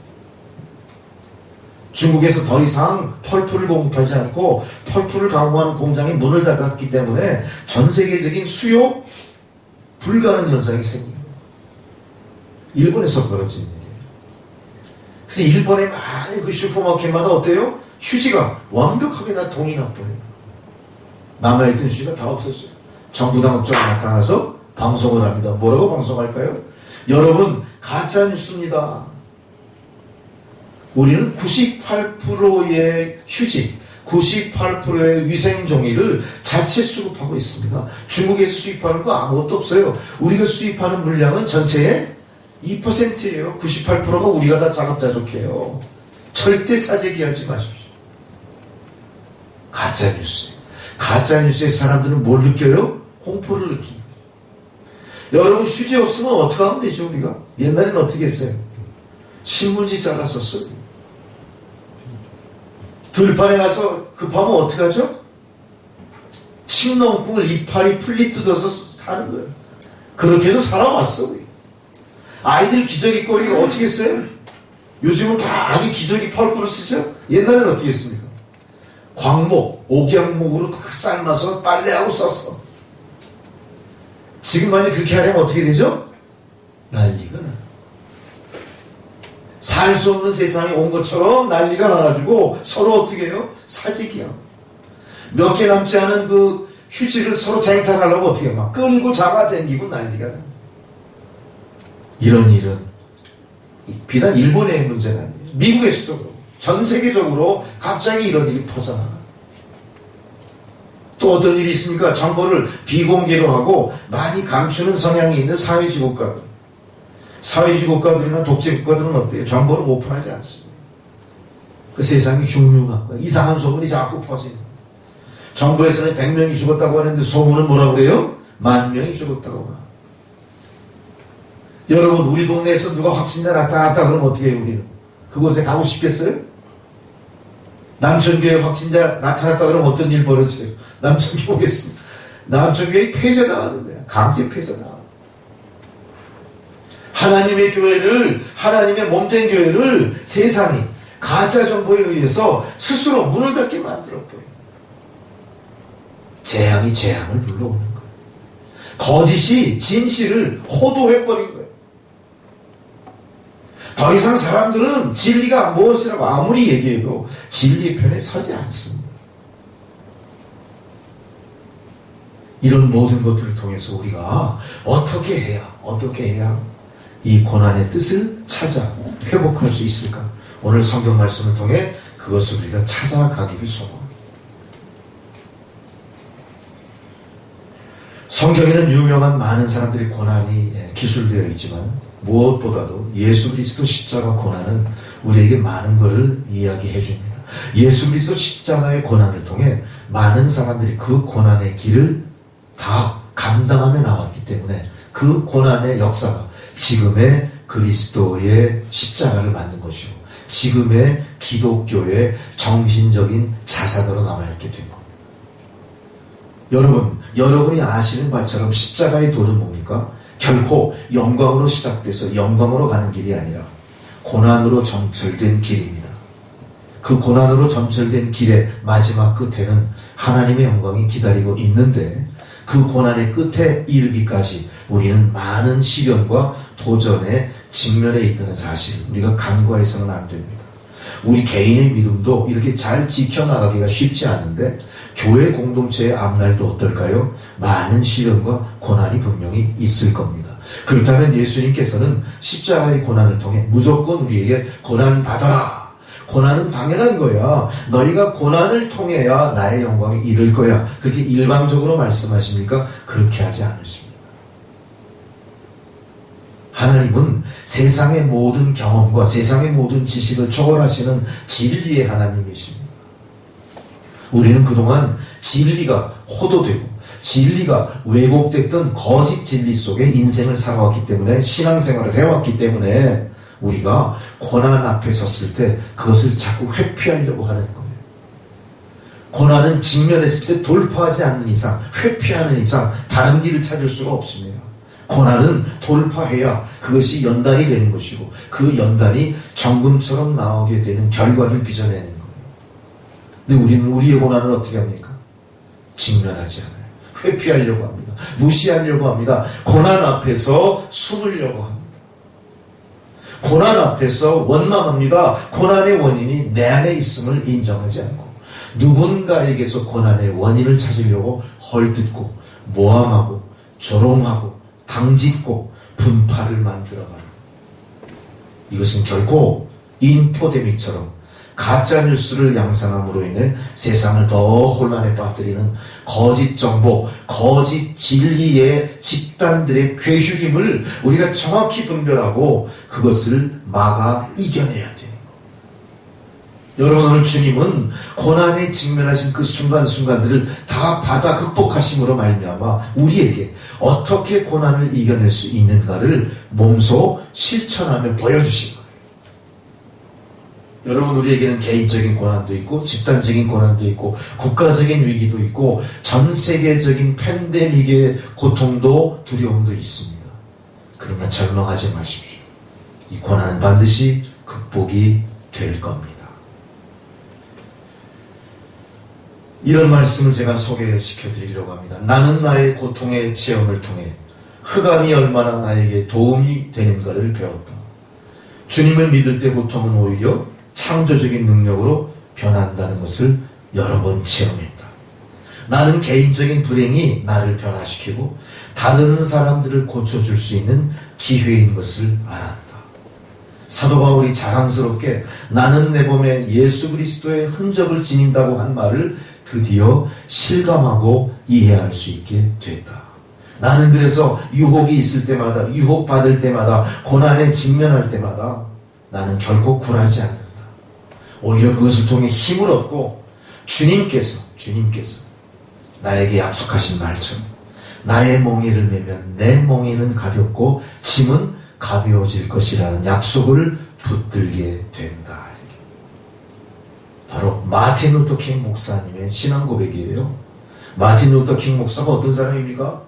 중국에서 더 이상 펄프를 공급하지 않고 펄프를 가공하는 공장이 문을 닫았기 때문에 전 세계적인 수요 불가능 현상이 생겨요. 일본에서 벌어진 일이에요. 그래서 일본의 많은 그 슈퍼마켓마다 어때요? 휴지가 완벽하게 다 돈이 나버려요. 남아있던 휴지가 다 없어져요. 정부 당국자가 나타나서 방송을 합니다. 뭐라고 방송할까요? 여러분, 가짜 뉴스입니다. 우리는 98%의 휴지, 98%의 위생종이를 자체 수급하고 있습니다. 중국에서 수입하는 거 아무것도 없어요. 우리가 수입하는 물량은 전체의 2%예요. 98%가 우리가 다 자급자족해요. 절대 사재기하지 마십시오. 가짜뉴스. 가짜뉴스에 사람들은 뭘 느껴요? 공포를 느낍니다. 여러분, 휴지 없으면 어떻게 하면 되죠, 우리가? 옛날에는 어떻게 했어요? 신문지 잘랐었어요. 들판에 가서 급하면 어떻게 하죠? 칡농궁을 이파리 풀잎 뜯어서 사는 거예요. 그렇게도 살아왔어, 우리. 아이들 기저귀거리가 어떻게 했어요? 요즘은 다 아기 기저귀 펄프를 쓰죠? 옛날에는 어떻게 했습니까? 광목, 옥양목으로 다 삶아서 빨래하고 썼어. 지금 만약 그렇게 하려면 어떻게 되죠? 난리가 나. 살 수 없는 세상에 온 것처럼 난리가 나가지고 서로 어떻게 해요? 사재기야. 몇 개 남지 않은 그 휴지를 서로 쟁탈하려고 어떻게 해요? 막 끌고 잡아당기고 난리가 나. 이런 일은 비단 일본의 문제가 아니에요. 미국에서도 그렇고 전 세계적으로 갑자기 이런 일이 퍼져나가. 또 어떤 일이 있습니까? 정보를 비공개로 하고 많이 감추는 성향이 있는 사회주의 국가들. 사회주의 국가들이나 독재 국가들은 어때요? 정보를 오픈하지 않습니다. 그 세상이 흉흉한 거예요. 이상한 소문이 자꾸 퍼지는 거예요. 정부에서는 100명이 죽었다고 하는데 소문은 뭐라고 그래요? 10,000명이 죽었다고 막. 여러분, 우리 동네에서 누가 확진자 나타났다 그러면 어떻게 해요, 우리는? 그곳에 가고 싶겠어요? 남천교회 확진자 나타났다 그러면 어떤 일 벌어져요? 남천교회 오겠습니다. 남천교회 폐쇄당하는 거야. 강제 폐쇄당하는 거야. 하나님의 교회를, 하나님의 몸된 교회를 세상이 가짜 정보에 의해서 스스로 문을 닫게 만들어버려요. 재앙이 재앙을 불러오는 거예요. 거짓이 진실을 호도해버린 거예요. 더 이상 사람들은 진리가 무엇이라고 아무리 얘기해도 진리의 편에 서지 않습니다. 이런 모든 것들을 통해서 우리가 어떻게 해야 이 고난의 뜻을 찾아 회복할 수 있을까? 오늘 성경 말씀을 통해 그것을 우리가 찾아가기를 소망합니다. 성경에는 유명한 많은 사람들의 고난이 기술되어 있지만 무엇보다도 예수 그리스도 십자가 고난은 우리에게 많은 것을 이야기해 줍니다. 예수 그리스도 십자가의 고난을 통해 많은 사람들이 그 고난의 길을 다 감당하며 나왔기 때문에 그 고난의 역사가 지금의 그리스도의 십자가를 만든 것이고 지금의 기독교의 정신적인 자산으로 남아있게 된 겁니다. 여러분이 아시는 바처럼 십자가의 도는 뭡니까? 결코 영광으로 시작돼서 영광으로 가는 길이 아니라 고난으로 점철된 길입니다. 그 고난으로 점철된 길의 마지막 끝에는 하나님의 영광이 기다리고 있는데 그 고난의 끝에 이르기까지 우리는 많은 시련과 도전에 직면해 있다는 사실을 우리가 간과해서는 안 됩니다. 우리 개인의 믿음도 이렇게 잘 지켜나가기가 쉽지 않은데 교회 공동체의 앞날도 어떨까요? 많은 시련과 고난이 분명히 있을 겁니다. 그렇다면 예수님께서는 십자가의 고난을 통해 무조건 우리에게 고난 받아라. 고난은 당연한 거야. 너희가 고난을 통해야 나의 영광이 이를 거야. 그렇게 일방적으로 말씀하십니까? 그렇게 하지 않으십니다. 하나님은 세상의 모든 경험과 세상의 모든 지식을 초월하시는 진리의 하나님이십니다. 우리는 그동안 진리가 호도되고 진리가 왜곡됐던 거짓 진리 속에 인생을 살아왔기 때문에 신앙생활을 해왔기 때문에 우리가 고난 앞에 섰을 때 그것을 자꾸 회피하려고 하는 거예요. 고난은 직면했을 때 돌파하지 않는 이상, 회피하는 이상 다른 길을 찾을 수가 없습니다. 고난은 돌파해야 그것이 연단이 되는 것이고 그 연단이 정금처럼 나오게 되는 결과를 빚어내는 거예요. 근데 우리는 우리의 고난을 어떻게 합니까? 직면하지 않아요. 회피하려고 합니다. 무시하려고 합니다. 고난 앞에서 숨으려고 합니다. 고난 앞에서 원망합니다. 고난의 원인이 내 안에 있음을 인정하지 않고 누군가에게서 고난의 원인을 찾으려고 헐뜯고 모함하고 조롱하고 당짓고 분파를 만들어가는, 이것은 결코 인포데믹처럼 가짜뉴스를 양산함으로 인해 세상을 더 혼란에 빠뜨리는 거짓 정보, 거짓 진리의 집단들의 괴휴림을 우리가 정확히 분별하고 그것을 막아 이겨내야 되는 것. 여러분, 오늘 주님은 고난에 직면하신 그 순간순간들을 다 받아 극복하심으로 말미암아 우리에게 어떻게 고난을 이겨낼 수 있는가를 몸소 실천하며 보여주신 거예요. 여러분, 우리에게는 개인적인 고난도 있고 집단적인 고난도 있고 국가적인 위기도 있고 전 세계적인 팬데믹의 고통도 두려움도 있습니다. 그러나 절망하지 마십시오. 이 고난은 반드시 극복이 될 겁니다. 이런 말씀을 제가 소개시켜 드리려고 합니다. 나는 나의 고통의 체험을 통해 흑암이 얼마나 나에게 도움이 되는가를 배웠다. 주님을 믿을 때 고통은 오히려 창조적인 능력으로 변한다는 것을 여러 번 체험했다. 나는 개인적인 불행이 나를 변화시키고 다른 사람들을 고쳐줄 수 있는 기회인 것을 알았다. 사도 바울이 자랑스럽게 나는 내 몸에 예수 그리스도의 흔적을 지닌다고 한 말을 드디어 실감하고 이해할 수 있게 됐다. 나는 그래서 유혹이 있을 때마다, 유혹받을 때마다, 고난에 직면할 때마다 나는 결코 굴하지 않는다. 오히려 그것을 통해 힘을 얻고 주님께서 나에게 약속하신 말처럼 나의 몽에를 메면 내 몽에는 가볍고 짐은 가벼워질 것이라는 약속을 붙들게 된다. 바로 마틴 루터 킹 목사님의 신앙 고백이에요. 마틴 루터 킹 목사가 어떤 사람입니까?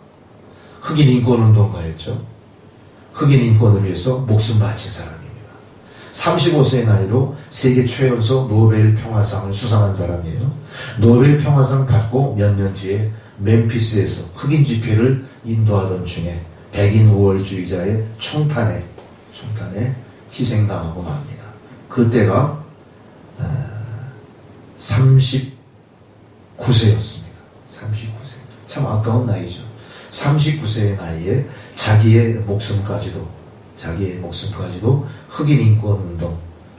흑인 인권 운동가였죠. 흑인 인권을 위해서 목숨 바친 사람입니다. 35세의 나이로 세계 최연소 노벨 평화상을 수상한 사람이에요. 노벨 평화상 받고 몇 년 뒤에 멤피스에서 흑인 집회를 인도하던 중에 백인 우월주의자의 총탄에 희생당하고 맙니다. 그때가 39세였습니다. 39세. 참 아까운 나이죠. 39세의 나이에 자기의 목숨까지도 흑인 인권운동,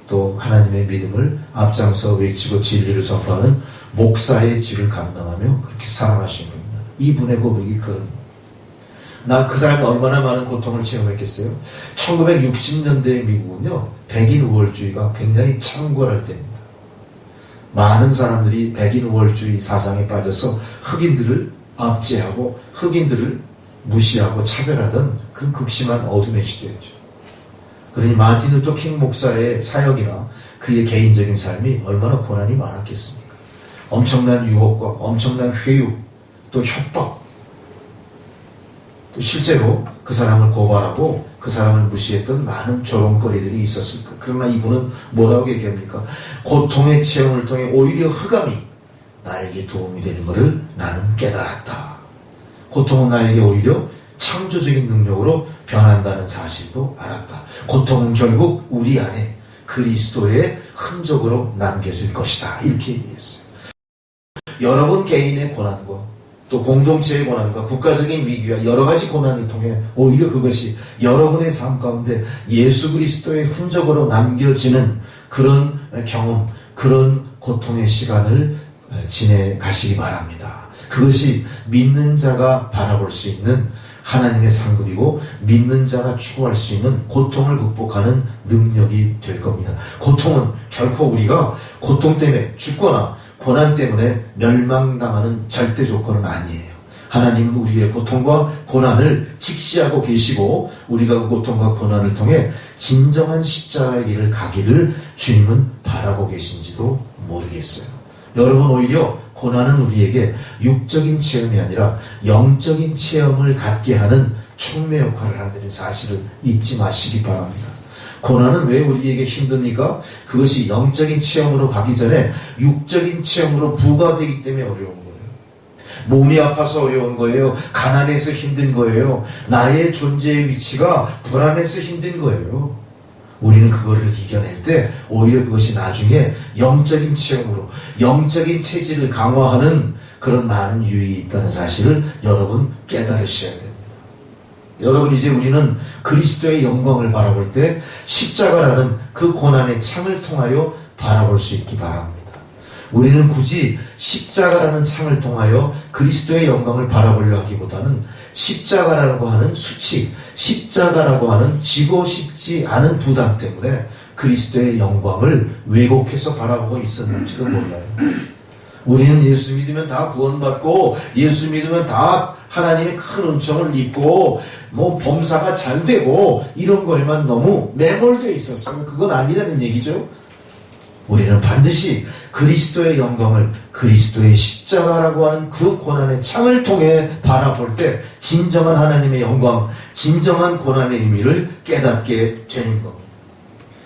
또 하나님의 믿음을 앞장서 외치고 진리를 선포하는 목사의 질을 감당하며 그렇게 살아가신 겁니다. 이분의 고백이 그런, 그 사람이 얼마나 많은 고통을 체험했겠어요? 1960년대의 미국은요, 백인 우월주의가 굉장히 창궐할 때입니다. 많은 사람들이 백인 우월주의 사상에 빠져서 흑인들을 압제하고 흑인들을 무시하고 차별하던 그런 극심한 어둠의 시대였죠. 그러니 마틴 루터 킹 목사의 사역이나 그의 개인적인 삶이 얼마나 고난이 많았겠습니까? 엄청난 유혹과 엄청난 회유, 또 협박, 또 실제로 그 사람을 고발하고 그 사람을 무시했던 많은 조롱거리들이 있었을 거예요. 그러나 이분은 뭐라고 얘기합니까? 고통의 체험을 통해 오히려 흑암이 나에게 도움이 되는 것을 나는 깨달았다. 고통은 나에게 오히려 창조적인 능력으로 변한다는 사실도 알았다. 고통은 결국 우리 안에 그리스도의 흔적으로 남겨질 것이다. 이렇게 얘기했어요. 여러분 개인의 고난과 또 공동체의 고난과 국가적인 위기와 여러 가지 고난을 통해 오히려 그것이 여러분의 삶 가운데 예수 그리스도의 흔적으로 남겨지는 그런 경험, 그런 고통의 시간을 지내가시기 바랍니다. 그것이 믿는 자가 바라볼 수 있는 하나님의 상급이고 믿는 자가 추구할 수 있는 고통을 극복하는 능력이 될 겁니다. 고통은 결코 우리가 고통 때문에 죽거나 고난 때문에 멸망당하는 절대 조건은 아니에요. 하나님은 우리의 고통과 고난을 직시하고 계시고 우리가 그 고통과 고난을 통해 진정한 십자가의 길을 가기를 주님은 바라고 계신지도 모르겠어요. 여러분, 오히려 고난은 우리에게 육적인 체험이 아니라 영적인 체험을 갖게 하는 촉매 역할을 한다는 사실을 잊지 마시기 바랍니다. 고난은 왜 우리에게 힘듭니까? 그것이 영적인 체험으로 가기 전에 육적인 체험으로 부과되기 때문에 어려운 거예요. 몸이 아파서 어려운 거예요. 가난해서 힘든 거예요. 나의 존재의 위치가 불안해서 힘든 거예요. 우리는 그거를 이겨낼 때 오히려 그것이 나중에 영적인 체험으로 영적인 체질을 강화하는 그런 많은 유익이 있다는 사실을 여러분 깨달으셔야 됩니다. 여러분, 이제 우리는 그리스도의 영광을 바라볼 때 십자가라는 그 고난의 창을 통하여 바라볼 수 있기 바랍니다. 우리는 굳이 십자가라는 창을 통하여 그리스도의 영광을 바라보려 하기보다는 십자가라고 하는 수치, 십자가라고 하는 지고 싶지 않은 부담 때문에 그리스도의 영광을 왜곡해서 바라보고 있었는지도 몰라요. 우리는 예수 믿으면 다 구원받고 예수 믿으면 다 하나님의 큰 은총을 입고 뭐 범사가 잘 되고 이런 거에만 너무 매몰되어 있었어요. 그건 아니라는 얘기죠. 우리는 반드시 그리스도의 영광을 그리스도의 십자가라고 하는 그 고난의 창을 통해 바라볼 때 진정한 하나님의 영광, 진정한 고난의 의미를 깨닫게 되는 겁니다.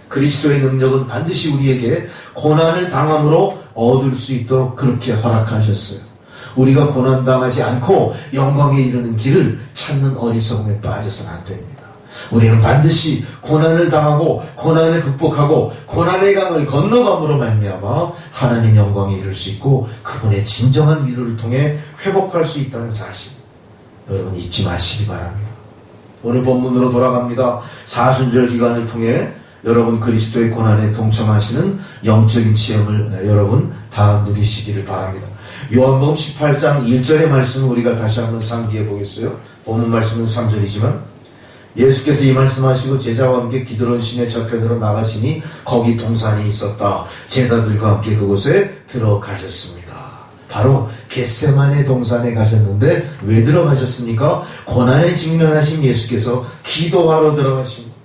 그리스도의 능력은 반드시 우리에게 고난을 당함으로 얻을 수 있도록 그렇게 허락하셨어요. 우리가 고난당하지 않고 영광에 이르는 길을 찾는 어리석음에 빠져서는 안 됩니다. 우리는 반드시 고난을 당하고 고난을 극복하고 고난의 강을 건너감으로 말미암아 하나님 영광에 이를 수 있고 그분의 진정한 위로를 통해 회복할 수 있다는 사실, 여러분 잊지 마시기 바랍니다. 오늘 본문으로 돌아갑니다. 사순절 기간을 통해 여러분 그리스도의 고난에 동참하시는 영적인 체험을 여러분 다 누리시기를 바랍니다. 요한복음 18장 1절의 말씀을 우리가 다시 한번 상기해 보겠어요. 본문 말씀은 3절이지만 예수께서 이 말씀하시고 제자와 함께 기드론 시내 저편으로 나가시니 거기 동산이 있었다. 제자들과 함께 그곳에 들어가셨습니다. 바로 겟세마네 동산에 가셨는데 왜 들어가셨습니까? 고난에 직면하신 예수께서 기도하러 들어가십니다.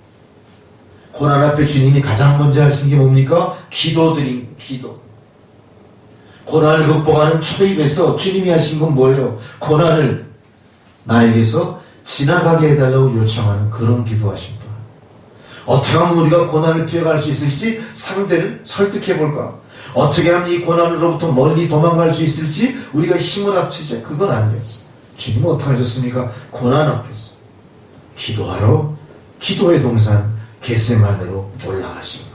고난 앞에 주님이 가장 먼저 하신 게 뭡니까? 기도. 고난을 극복하는 초입에서 주님이 하신 건 뭐예요? 고난을 나에게서 지나가게 해달라고 요청하는 그런 기도하십니다. 어떻게 하면 우리가 고난을 피해갈 수 있을지 상대를 설득해볼까? 어떻게 하면 이 고난으로부터 멀리 도망갈 수 있을지 우리가 힘을 합치자. 그건 아니었어요. 주님은 어떻게 하셨습니까? 고난 앞에서 기도하러 기도의 동산 겟세마네로 올라가십니다.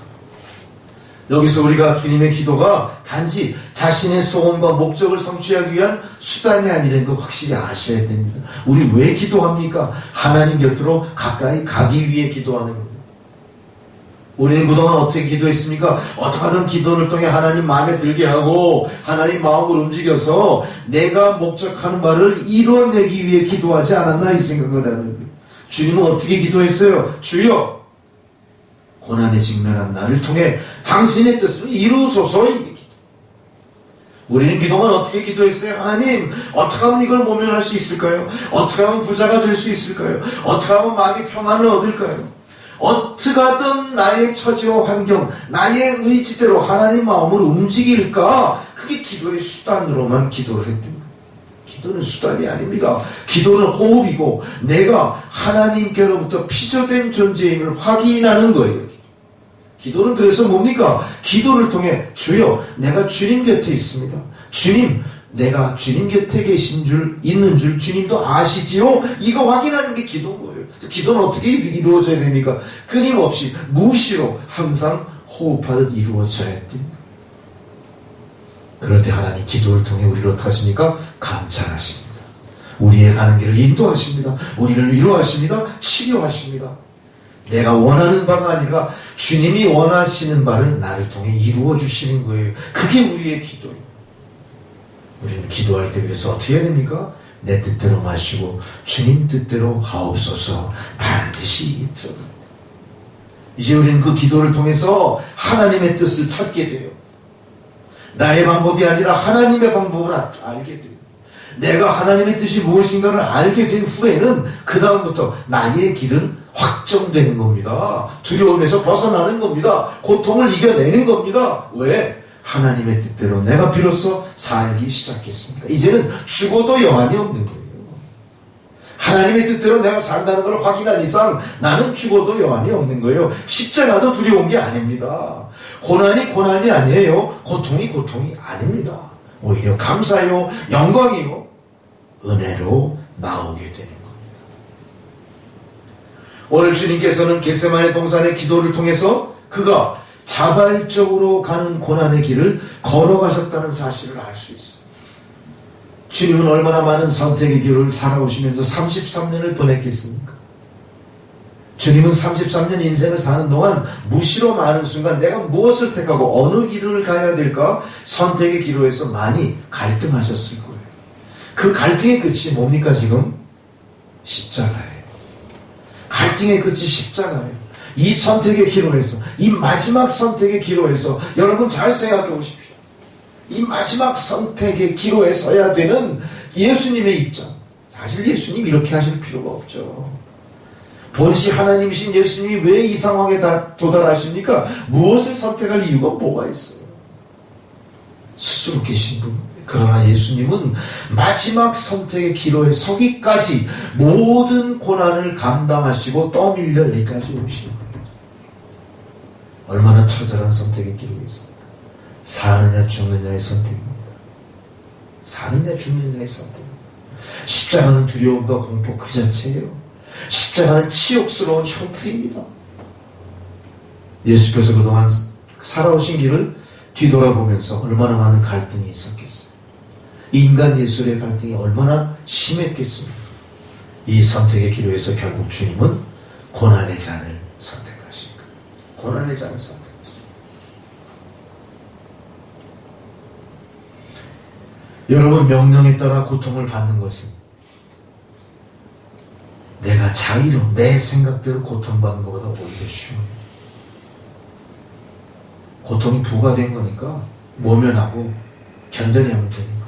여기서 우리가 주님의 기도가 단지 자신의 소원과 목적을 성취하기 위한 수단이 아니라는 거 확실히 아셔야 됩니다. 우리 왜 기도합니까? 하나님 곁으로 가까이 가기 위해 기도하는 겁니다. 우리는 그동안 어떻게 기도했습니까? 어떻게 하든 기도를 통해 하나님 마음에 들게 하고 하나님 마음을 움직여서 내가 목적하는 바를 이뤄내기 위해 기도하지 않았나 이 생각을 하는 거예요. 주님은 어떻게 기도했어요? 주여, 고난에 직면한 나를 통해 당신의 뜻을 이루소서. 우리는 그동안 어떻게 기도했어요? 하나님, 어떻게 하면 이걸 모면할 수 있을까요? 어떻게 하면 부자가 될 수 있을까요? 어떻게 하면 마음의 평안을 얻을까요? 어떻게 하든 나의 처지와 환경, 나의 의지대로 하나님 마음을 움직일까? 그게 기도의 수단으로만 기도를 했던 기도는 수단이 아닙니다. 기도는 호흡이고 내가 하나님께로부터 피조된 존재임을 확인하는 거예요. 기도는 그래서 뭡니까? 기도를 통해 주여, 내가 주님 곁에 있습니다. 주님, 내가 주님 곁에 계신 줄, 있는 줄 주님도 아시지요? 이거 확인하는 게 기도인 거예요. 기도는 어떻게 이루어져야 됩니까? 끊임없이 무시로 항상 호흡하듯 이루어져야 됩니다. 그럴 때 하나님 기도를 통해 우리를 어떻게 하십니까? 감찰하십니다. 우리의 가는 길을 인도하십니다. 우리를 위로하십니다. 치료하십니다. 내가 원하는 바가 아니라 주님이 원하시는 바를 나를 통해 이루어 주시는 거예요. 그게 우리의 기도예요. 우리는 기도할 때 그래서 어떻게 해야 됩니까? 내 뜻대로 마시고 주님 뜻대로 하옵소서 반드시 들어갑니다. 이제 우리는 그 기도를 통해서 하나님의 뜻을 찾게 돼요. 나의 방법이 아니라 하나님의 방법을 알게 돼요. 내가 하나님의 뜻이 무엇인가를 알게 된 후에는 그 다음부터 나의 길은 확정되는 겁니다. 두려움에서 벗어나는 겁니다. 고통을 이겨내는 겁니다. 왜? 하나님의 뜻대로 내가 비로소 살기 시작했습니다. 이제는 죽어도 여한이 없는 거예요. 하나님의 뜻대로 내가 산다는 걸 확인한 이상 나는 죽어도 여한이 없는 거예요. 십자가도 두려운 게 아닙니다. 고난이 고난이 아니에요. 고통이 고통이 아닙니다. 오히려 감사요, 영광이요, 은혜로 나오게 되는 겁니다. 오늘 주님께서는 겟세마네 동산의 기도를 통해서 그가 자발적으로 가는 고난의 길을 걸어가셨다는 사실을 알 수 있어요. 주님은 얼마나 많은 선택의 길을 살아오시면서 33년을 보냈겠습니까? 주님은 33년 인생을 사는 동안 무시로 많은 순간 내가 무엇을 택하고 어느 길을 가야 될까 선택의 기로에서 많이 갈등하셨을 거예요. 그 갈등의 끝이 뭡니까 지금? 십자가예요. 갈등의 끝이 십자가예요. 이 선택의 기로에서, 이 마지막 선택의 기로에서 여러분 잘 생각해 보십시오. 이 마지막 선택의 기로에 서야 되는 예수님의 입장. 사실 예수님 이렇게 하실 필요가 없죠. 본시 하나님이신 예수님이 왜 이 상황에 도달하십니까? 무엇을 선택할 이유가 뭐가 있어요? 스스로 계신 분. 그러나 예수님은 마지막 선택의 기로에 서기까지 모든 고난을 감당하시고 떠밀려 여기까지 오신 거예요. 얼마나 처절한 선택의 기로에서 사느냐 죽느냐의 선택입니다. 사느냐 죽느냐의 선택입니다. 십자가는 두려움과 공포 그 자체예요. 십자가는 치욕스러운 형틀입니다. 예수께서 그동안 살아오신 길을 뒤돌아보면서 얼마나 많은 갈등이 있었겠어요. 인간 예술의 갈등이 얼마나 심했겠습니까? 이 선택의 기로에서 결국 주님은 고난의 잔을 선택하신 거예요. 고난의 잔을 선택하신 거예요. 여러분, 명령에 따라 고통을 받는 것은 내가 자의로 내 생각대로 고통받는 것보다 오히려 쉬워요. 고통이 부과된 거니까 모면하고 견뎌내면 되는 거예요.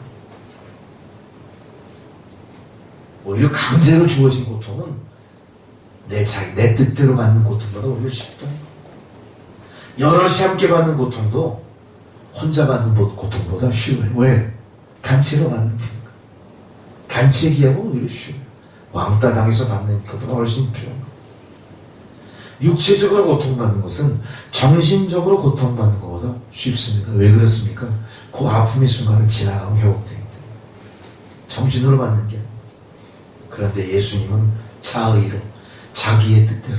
오히려 강제로 주어진 고통은 내 자의, 내 뜻대로 받는 고통보다 오히려 쉽다. 여럿이 함께 받는 고통도 혼자 받는 고통보다 쉬워요. 왜? 단체로 받는 거니까. 단체 기하고 오히려 쉬워요. 왕따 당해서 받는 것보다 훨씬 필요한 거예요. 육체적으로 고통받는 것은 정신적으로 고통받는 것보다 쉽습니다. 왜 그렇습니까? 그 아픔의 순간을 지나가면 회복되기 때문에. 정신으로 받는 게 아니에요. 그런데 예수님은 자의로, 자기의 뜻대로,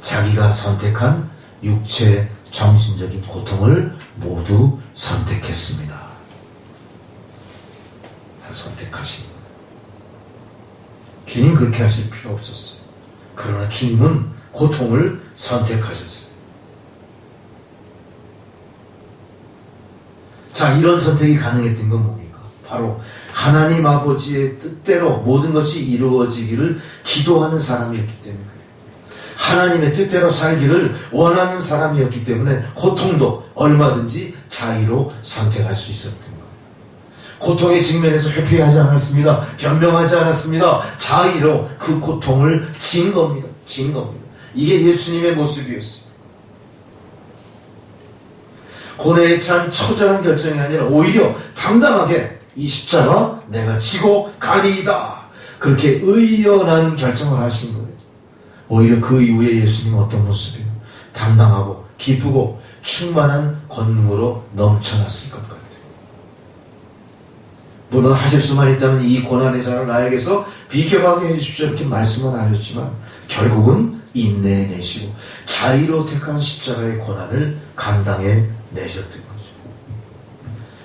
자기가 선택한 육체, 정신적인 고통을 모두 선택했습니다. 다 선택하신 거예요. 주님 그렇게 하실 필요 없었어요. 그러나 주님은 고통을 선택하셨어요. 자, 이런 선택이 가능했던 건 뭡니까? 바로 하나님 아버지의 뜻대로 모든 것이 이루어지기를 기도하는 사람이었기 때문에 그래요. 하나님의 뜻대로 살기를 원하는 사람이었기 때문에 고통도 얼마든지 자의로 선택할 수 있었던 거예요. 고통의 직면에서 회피하지 않았습니다. 변명하지 않았습니다. 자의로 그 고통을 진 겁니다. 진 겁니다. 이게 예수님의 모습이었어요. 고뇌에 찬 처절한 결정이 아니라 오히려 당당하게 이 십자가 내가 지고 가리이다. 그렇게 의연한 결정을 하신 거예요. 오히려 그 이후에 예수님은 어떤 모습이에요? 당당하고 기쁘고 충만한 권능으로 넘쳐났을 것 같아요. 물론 하실 수만 있다면 이 고난의 잔을 나에게서 비켜가게 해주십시오 이렇게 말씀은 하셨지만 결국은 인내해내시고 자의로 택한 십자가의 고난을 감당해 내셨던 거죠.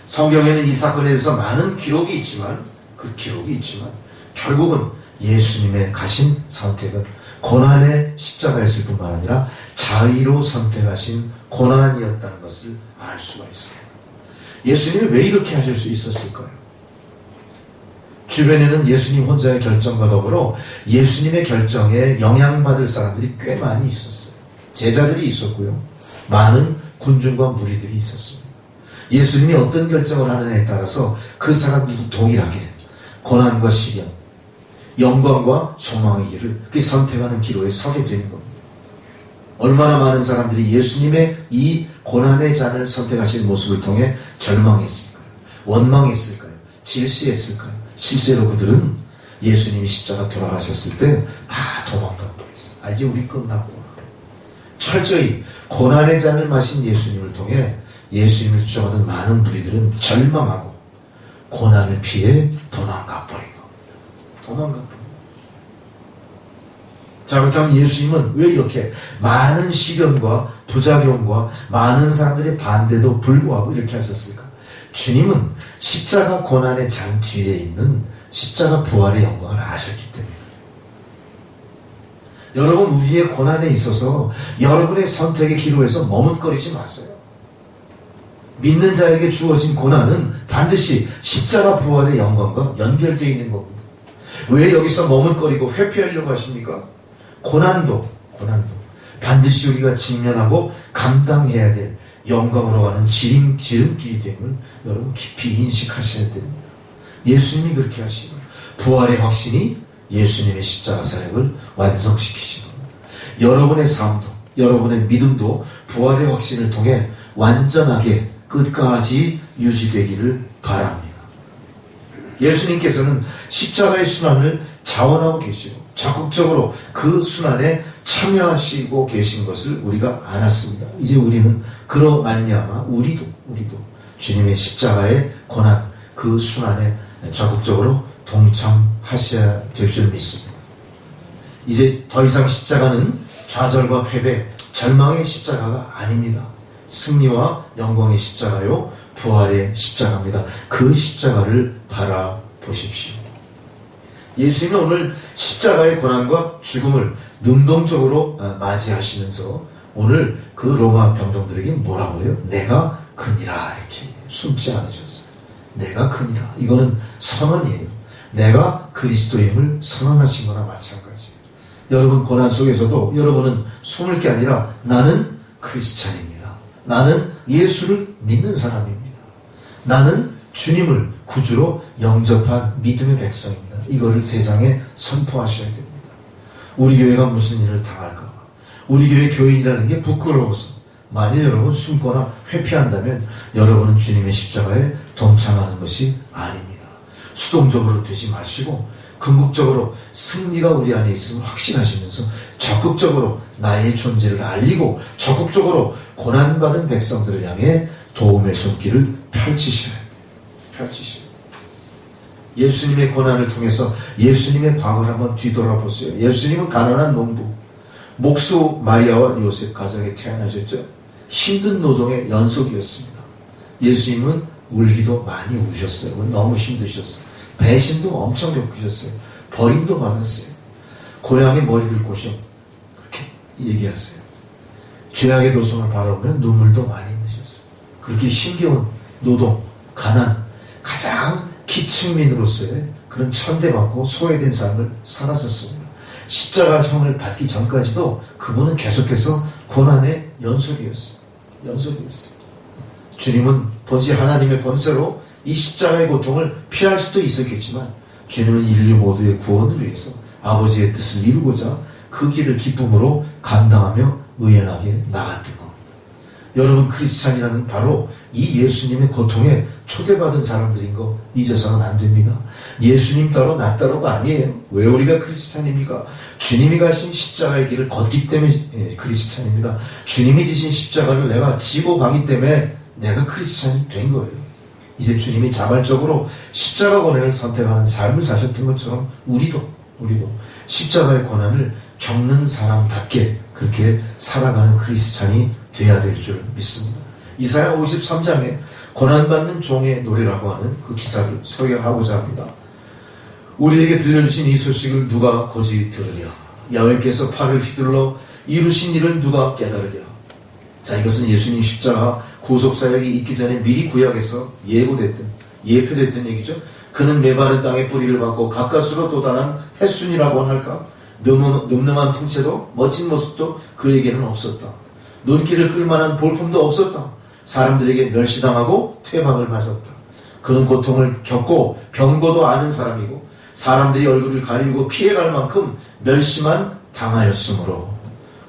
성경에는 이 사건에 대해서 많은 기록이 있지만 그 기록이 있지만 결국은 예수님의 가신 선택은 고난의 십자가였을 뿐만 아니라 자의로 선택하신 고난이었다는 것을 알 수가 있어요. 예수님이 왜 이렇게 하실 수 있었을까요? 주변에는 예수님 혼자의 결정과 더불어 예수님의 결정에 영향받을 사람들이 꽤 많이 있었어요. 제자들이 있었고요. 많은 군중과 무리들이 있었습니다. 예수님이 어떤 결정을 하느냐에 따라서 그 사람들도 동일하게 고난과 시련, 영광과 소망의 길을 선택하는 기로에 서게 되는 겁니다. 얼마나 많은 사람들이 예수님의 이 고난의 잔을 선택하신 모습을 통해 절망했을까요? 원망했을까요? 질시했을까요? 실제로 그들은 예수님이 십자가 돌아가셨을 때 다 도망가 버렸어. 이제 우리 끝났구나. 철저히 고난의 잔을 마신 예수님을 통해 예수님을 쫓아가던 많은 무리들은 절망하고 고난을 피해 도망가 버린 겁니다. 도망가 버린 겁니다. 자, 그렇다면 예수님은 왜 이렇게 많은 시련과 부작용과 많은 사람들의 반대도 불구하고 이렇게 하셨을까? 주님은 십자가 고난의 잔 뒤에 있는 십자가 부활의 영광을 아셨기 때문에. 여러분, 우리의 고난에 있어서 여러분의 선택의 기로에서 머뭇거리지 마세요. 믿는 자에게 주어진 고난은 반드시 십자가 부활의 영광과 연결되어 있는 겁니다. 왜 여기서 머뭇거리고 회피하려고 하십니까? 고난도 반드시 우리가 직면하고 감당해야 될 영광으로 가는 지름길이 됨을 여러분 깊이 인식하셔야 됩니다. 예수님이 그렇게 하시고 부활의 확신이 예수님의 십자가 사역을 완성시키신 겁니다. 여러분의 삶도 여러분의 믿음도 부활의 확신을 통해 완전하게 끝까지 유지되기를 바랍니다. 예수님께서는 십자가의 순환을 자원하고 계시고 적극적으로 그 순환에 참여하시고 계신 것을 우리가 알았습니다. 이제 우리는 그로 말미암아 우리도 주님의 십자가의 고난 그 순환에 적극적으로 동참하셔야 될 줄 믿습니다. 이제 더 이상 십자가는 좌절과 패배, 절망의 십자가가 아닙니다. 승리와 영광의 십자가요, 부활의 십자가입니다. 그 십자가를 바라보십시오. 예수님은 오늘 십자가의 고난과 죽음을 능동적으로 맞이하시면서 오늘 그 로마 병정들에게 뭐라고 해요? 내가 크니라 이렇게 숨지 않으셨어요. 내가 크니라. 이거는 선언이에요. 내가 그리스도임을 선언하신 거나 마찬가지예요. 여러분 고난 속에서도 여러분은 숨을 게 아니라 나는 크리스찬입니다. 나는 예수를 믿는 사람입니다. 나는 주님을 구주로 영접한 믿음의 백성입니다. 이거를 세상에 선포하셔야 됩니다. 우리 교회가 무슨 일을 당할까 봐. 우리 교회 교인이라는 게 부끄러워서 만일 여러분 숨거나 회피한다면 여러분은 주님의 십자가에 동참하는 것이 아닙니다. 수동적으로 되지 마시고 궁극적으로 승리가 우리 안에 있음을 확신하시면서 적극적으로 나의 존재를 알리고 적극적으로 고난받은 백성들을 향해 도움의 손길을 펼치셔야 돼요. 펼치셔야 돼요. 예수님의 고난을 통해서 예수님의 과거를 한번 뒤돌아보세요. 예수님은 가난한 농부, 목수 마리아와 요셉 가정에 태어나셨죠. 힘든 노동의 연속이었습니다. 예수님은 울기도 많이 우셨어요. 너무 힘드셨어요. 배신도 엄청 겪으셨어요. 버림도 받았어요. 고향에 머리를 꼬셔 그렇게 얘기하세요. 죄악의 도성을 바라보면 눈물도 많이 흘리셨어요. 그렇게 힘겨운 노동, 가난, 가장 기층민으로서의 그런 천대받고 소외된 삶을 살았었습니다. 십자가형을 받기 전까지도 그분은 계속해서 고난의 연속이었어요. 주님은 본지 하나님의 권세로 이 십자가의 고통을 피할 수도 있었겠지만 주님은 인류 모두의 구원을 위해서 아버지의 뜻을 이루고자 그 길을 기쁨으로 감당하며 의연하게 나갔던 겁니다. 여러분 크리스찬이라는 바로 이 예수님의 고통에 초대받은 사람들인 거 잊어서는 안 됩니다. 예수님 따로 나 따로가 아니에요. 왜 우리가 크리스찬입니까? 주님이 가신 십자가의 길을 걷기 때문에 크리스찬입니다. 주님이 지신 십자가를 내가 지고 가기 때문에 내가 크리스찬이 된 거예요. 이제 주님이 자발적으로 십자가 고난을 선택하는 삶을 사셨던 것처럼 우리도 십자가의 고난을 겪는 사람답게 그렇게 살아가는 크리스찬이 돼야 될 줄 믿습니다. 이사야 53장에 고난받는 종의 노래라고 하는 그 기사를 소개하고자 합니다. 우리에게 들려주신 이 소식을 누가 고지 들으랴? 야훼께서 팔을 휘둘러 이루신 일을 누가 깨달으랴? 자, 이것은 예수님 십자가 구속사역이 있기 전에 미리 구약에서 예표됐던 얘기죠. 그는 메마른 땅에 뿌리를 받고 가까스로 돋아난 햇순이라고 할까? 늠름한 통체도 멋진 모습도 그에게는 없었다. 눈길을 끌만한 볼품도 없었다. 사람들에게 멸시당하고 퇴방을 맞았다. 그는 고통을 겪고 병고도 아는 사람이고 사람들이 얼굴을 가리우고 피해갈 만큼 멸시만 당하였으므로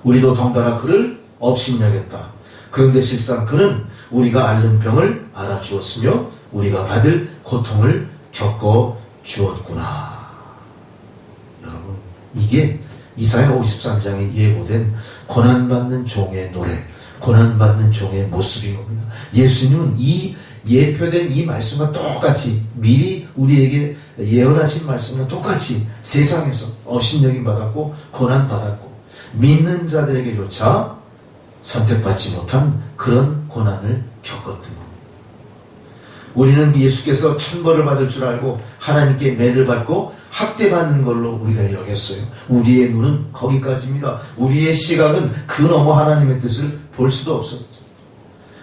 우리도 덩달아 그를 업신여겼다. 그런데 실상 그는 우리가 앓는 병을 알아주었으며 우리가 받을 고통을 겪어 주었구나. 이게 이사야 53장에 예고된 고난받는 종의 노래, 고난받는 종의 모습인 겁니다. 예수님은 이 예표된 이 말씀과 똑같이 미리 우리에게 예언하신 말씀과 똑같이 세상에서 업신여김 받았고 고난받았고 믿는 자들에게조차 선택받지 못한 그런 고난을 겪었던 겁니다. 우리는 예수께서 천벌을 받을 줄 알고 하나님께 매를 받고 학대받는 걸로 우리가 여겼어요. 우리의 눈은 거기까지입니다. 우리의 시각은 그 너머 하나님의 뜻을 볼 수도 없었죠.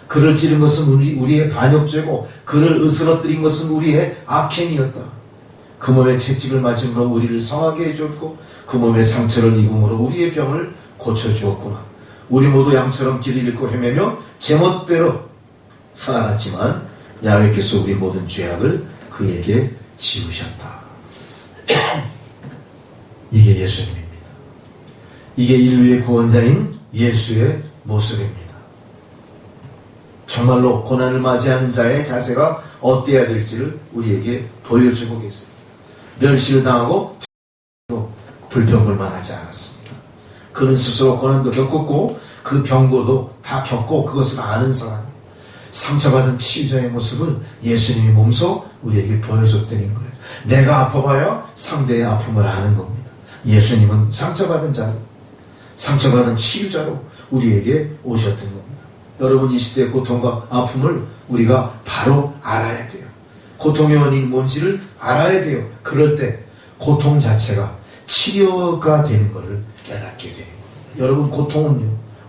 그를 찌른 것은 우리의 반역죄고 그를 으스러뜨린 것은 우리의 악행이었다. 그 몸에 채찍을 맞음으로 우리를 성하게 해주었고 그 몸에 상처를 입음으로 우리의 병을 고쳐주었구나. 우리 모두 양처럼 길을 잃고 헤매며 제멋대로 살아갔지만 야훼께서 우리 모든 죄악을 그에게 지우셨다. 이게 예수님입니다. 이게 인류의 구원자인 예수의 모습입니다. 정말로 고난을 맞이하는 자의 자세가 어때야 될지를 우리에게 보여주고 계세요. 멸시를 당하고 불평불만하지 않았습니다. 그는 스스로 고난도 겪었고 그 병고도 다 겪고 그것을 아는 사람, 상처받은 치유자의 모습을 예수님이 몸소 우리에게 보여줬다는 거예요. 내가 아파봐야 상대의 아픔을 아는 겁니다. 예수님은 상처받은 자로, 상처받은 치유자로 우리에게 오셨던 겁니다. 여러분, 이 시대의 고통과 아픔을 우리가 바로 알아야 돼요. 고통의 원인이 뭔지를 알아야 돼요. 그럴 때 고통 자체가 치료가 되는 것을 깨닫게 되는 겁니다. 여러분,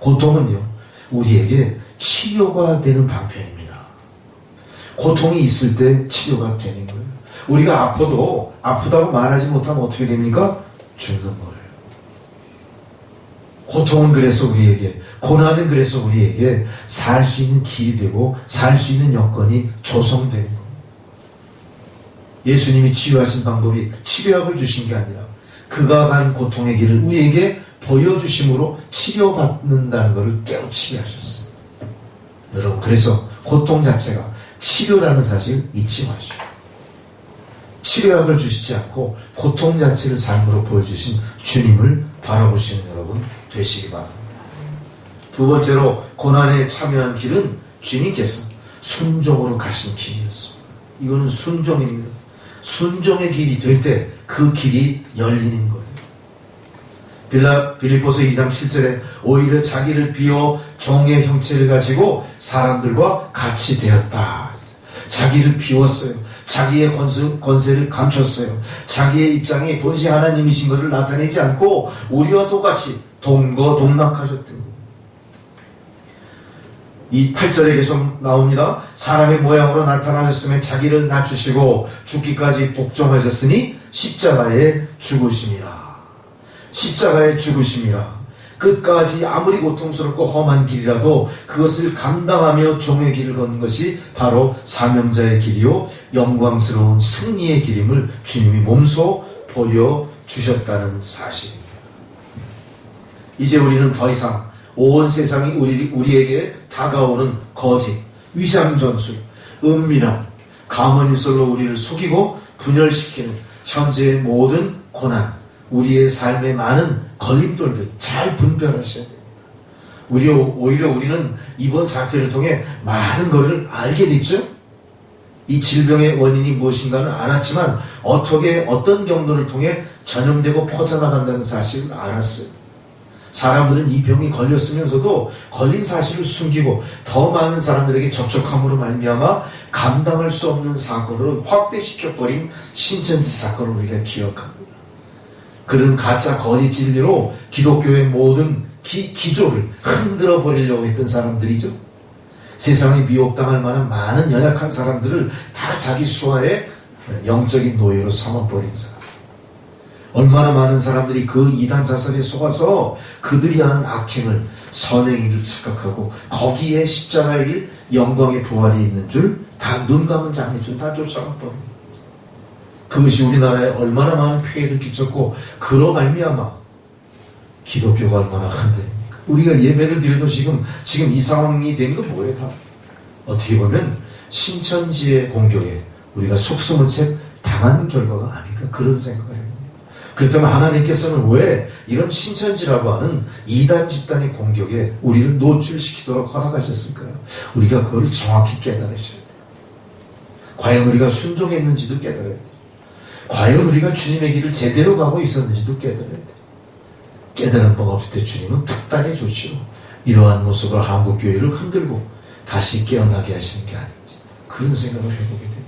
고통은요 우리에게 치료가 되는 방편입니다. 고통이 있을 때 치료가 되는 거예요. 우리가 아파도 아프다고 말하지 못하면 어떻게 됩니까? 죽는 거예요. 고통은 그래서 우리에게, 고난은 그래서 우리에게 살 수 있는 길이 되고 살 수 있는 여건이 조성되는 겁니다. 예수님이 치유하신 방법이 치료약을 주신 게 아니라 그가 간 고통의 길을 우리에게 보여주심으로 치료받는다는 것을 깨우치게 하셨어요. 여러분, 그래서 고통 자체가 치료라는 사실 잊지 마시고, 치료약을 주시지 않고 고통 자체를 삶으로 보여주신 주님을 바라보시는 여러분 되시기 바랍니다. 두 번째로 고난에 참여한 길은 주님께서 순종으로 가신 길이었습니다. 이거는 순종입니다. 순종의 길이 될 때 그 길이 열리는 거예요. 빌립보서 2장 7절에 오히려 자기를 비워 종의 형체를 가지고 사람들과 같이 되었다. 자기를 비웠어요. 자기의 권세를 감췄어요. 자기의 입장이 본시 하나님이신 것을 나타내지 않고 우리와 똑같이 동거동락하셨던 거예요. 이 8절에 계속 나옵니다. 사람의 모양으로 나타나셨으며 자기를 낮추시고 죽기까지 복종하셨으니 십자가에 죽으심이라. 십자가에 죽으심이라. 끝까지 아무리 고통스럽고 험한 길이라도 그것을 감당하며 종의 길을 걷는 것이 바로 사명자의 길이요 영광스러운 승리의 길임을 주님이 몸소 보여주셨다는 사실입니다. 이제 우리는 더 이상 온 세상이 우리에게 다가오는 거짓, 위장전술, 은밀함, 가문일설로 우리를 속이고 분열시키는 현재의 모든 고난, 우리의 삶의 많은 걸림돌들 잘 분별하셔야 됩니다. 오히려 우리는 이번 사태를 통해 많은 것을 알게 됐죠. 이 질병의 원인이 무엇인가는 알았지만 어떤 경로를 통해 전염되고 퍼져나간다는 사실을 알았어요. 사람들은 이 병이 걸렸으면서도 걸린 사실을 숨기고 더 많은 사람들에게 접촉함으로 말미암아 감당할 수 없는 사건으로 확대시켜버린 신천지 사건을 우리가 기억합니다. 그런 가짜 거짓 진리로 기독교의 모든 기조를 흔들어 버리려고 했던 사람들이죠. 세상에 미혹당할 만한 많은 연약한 사람들을 다 자기 수하의 영적인 노예로 삼아버린 사람. 얼마나 많은 사람들이 그 이단 자살에 속아서 그들이 하는 악행을 선행의 일을 착각하고 거기에 십자가의 일, 영광의 부활이 있는 줄 다 눈 감은 장례줄 다 쫓아가 버립니다. 그것이 우리나라에 얼마나 많은 폐해를 끼쳤고 그로 말미암아 기독교가 얼마나 흔들립니까? 우리가 예배를 드려도 지금 이 상황이 된 건 뭐예요? 다 어떻게 보면 신천지의 공격에 우리가 속수무책 당한 결과가 아닐까 그런 생각을 해봅니다. 그렇다면 하나님께서는 왜 이런 신천지라고 하는 이단 집단의 공격에 우리를 노출시키도록 허락하셨을까요? 우리가 그걸 정확히 깨달으셔야 돼요. 과연 우리가 순종했는지도 깨달아야 돼요. 과연 우리가 주님의 길을 제대로 가고 있었는지도 깨달아야 돼요. 깨달은 바가 없을 때 주님은 특단의 조치로 이러한 모습을 한국교회를 흔들고 다시 깨어나게 하시는 게 아닌지 그런 생각을 해보게 돼요.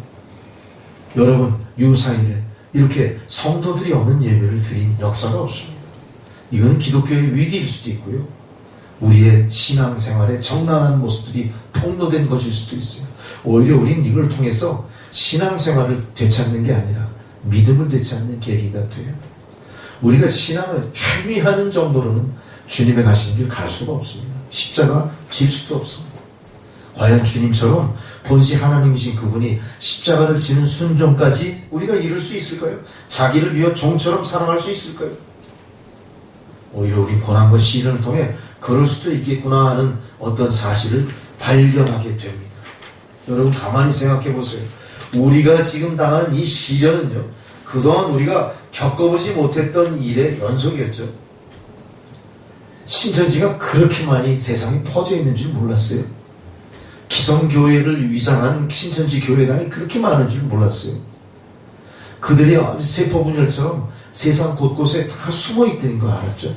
여러분, 유사일에 이렇게 성도들이 없는 예배를 드린 역사가 없습니다. 이거는 기독교의 위기일 수도 있고요. 우리의 신앙생활의 정당한 모습들이 폭로된 것일 수도 있어요. 오히려 우리는 이걸 통해서 신앙생활을 되찾는 게 아니라 믿음을 되찾는 계기가 돼야 돼요. 우리가 신앙을 행위하는 정도로는 주님의 가시는 길 갈 수가 없습니다. 십자가 질 수도 없습니다. 과연 주님처럼 본시 하나님이신 그분이 십자가를 지는 순종까지 우리가 이룰 수 있을까요? 자기를 위해 종처럼 살아갈 수 있을까요? 오히려 우리 고난과 시련을 통해 그럴 수도 있겠구나 하는 어떤 사실을 발견하게 됩니다. 여러분 가만히 생각해 보세요. 우리가 지금 당하는 이 시련은요, 그동안 우리가 겪어보지 못했던 일의 연속이었죠. 신천지가 그렇게 많이 세상에 퍼져 있는 줄 몰랐어요. 기성교회를 위장한 신천지 교회당이 그렇게 많은 줄 몰랐어요. 그들이 아주 세포분열처럼 세상 곳곳에 다 숨어 있다는 거 알았죠.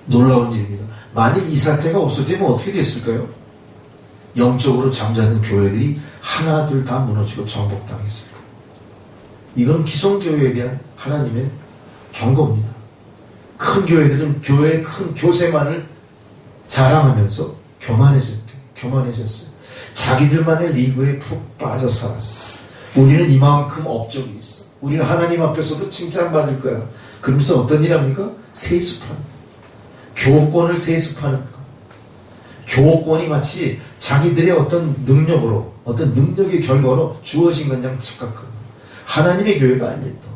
놀라운 일입니다. 만일 이 사태가 없어지면 어떻게 됐을까요? 영적으로 잠자던 교회들이 하나 둘 다 무너지고 정복당했어요. 이건 기성교회에 대한 하나님의 경고입니다. 큰 교회들은 교회의 큰 교세만을 자랑하면서 교만해졌어요. 자기들만의 리그에 푹 빠져 살았어요. 우리는 이만큼 업적이 있어. 우리는 하나님 앞에서도 칭찬받을 거야. 그러면서 어떤 일 합니까? 세습하는 거. 교권을 세습하는 거. 교권이 마치 자기들의 어떤 능력으로, 어떤 능력의 결과로 주어진 건 그냥 착각하고 하나님의 교회가 아닙니다.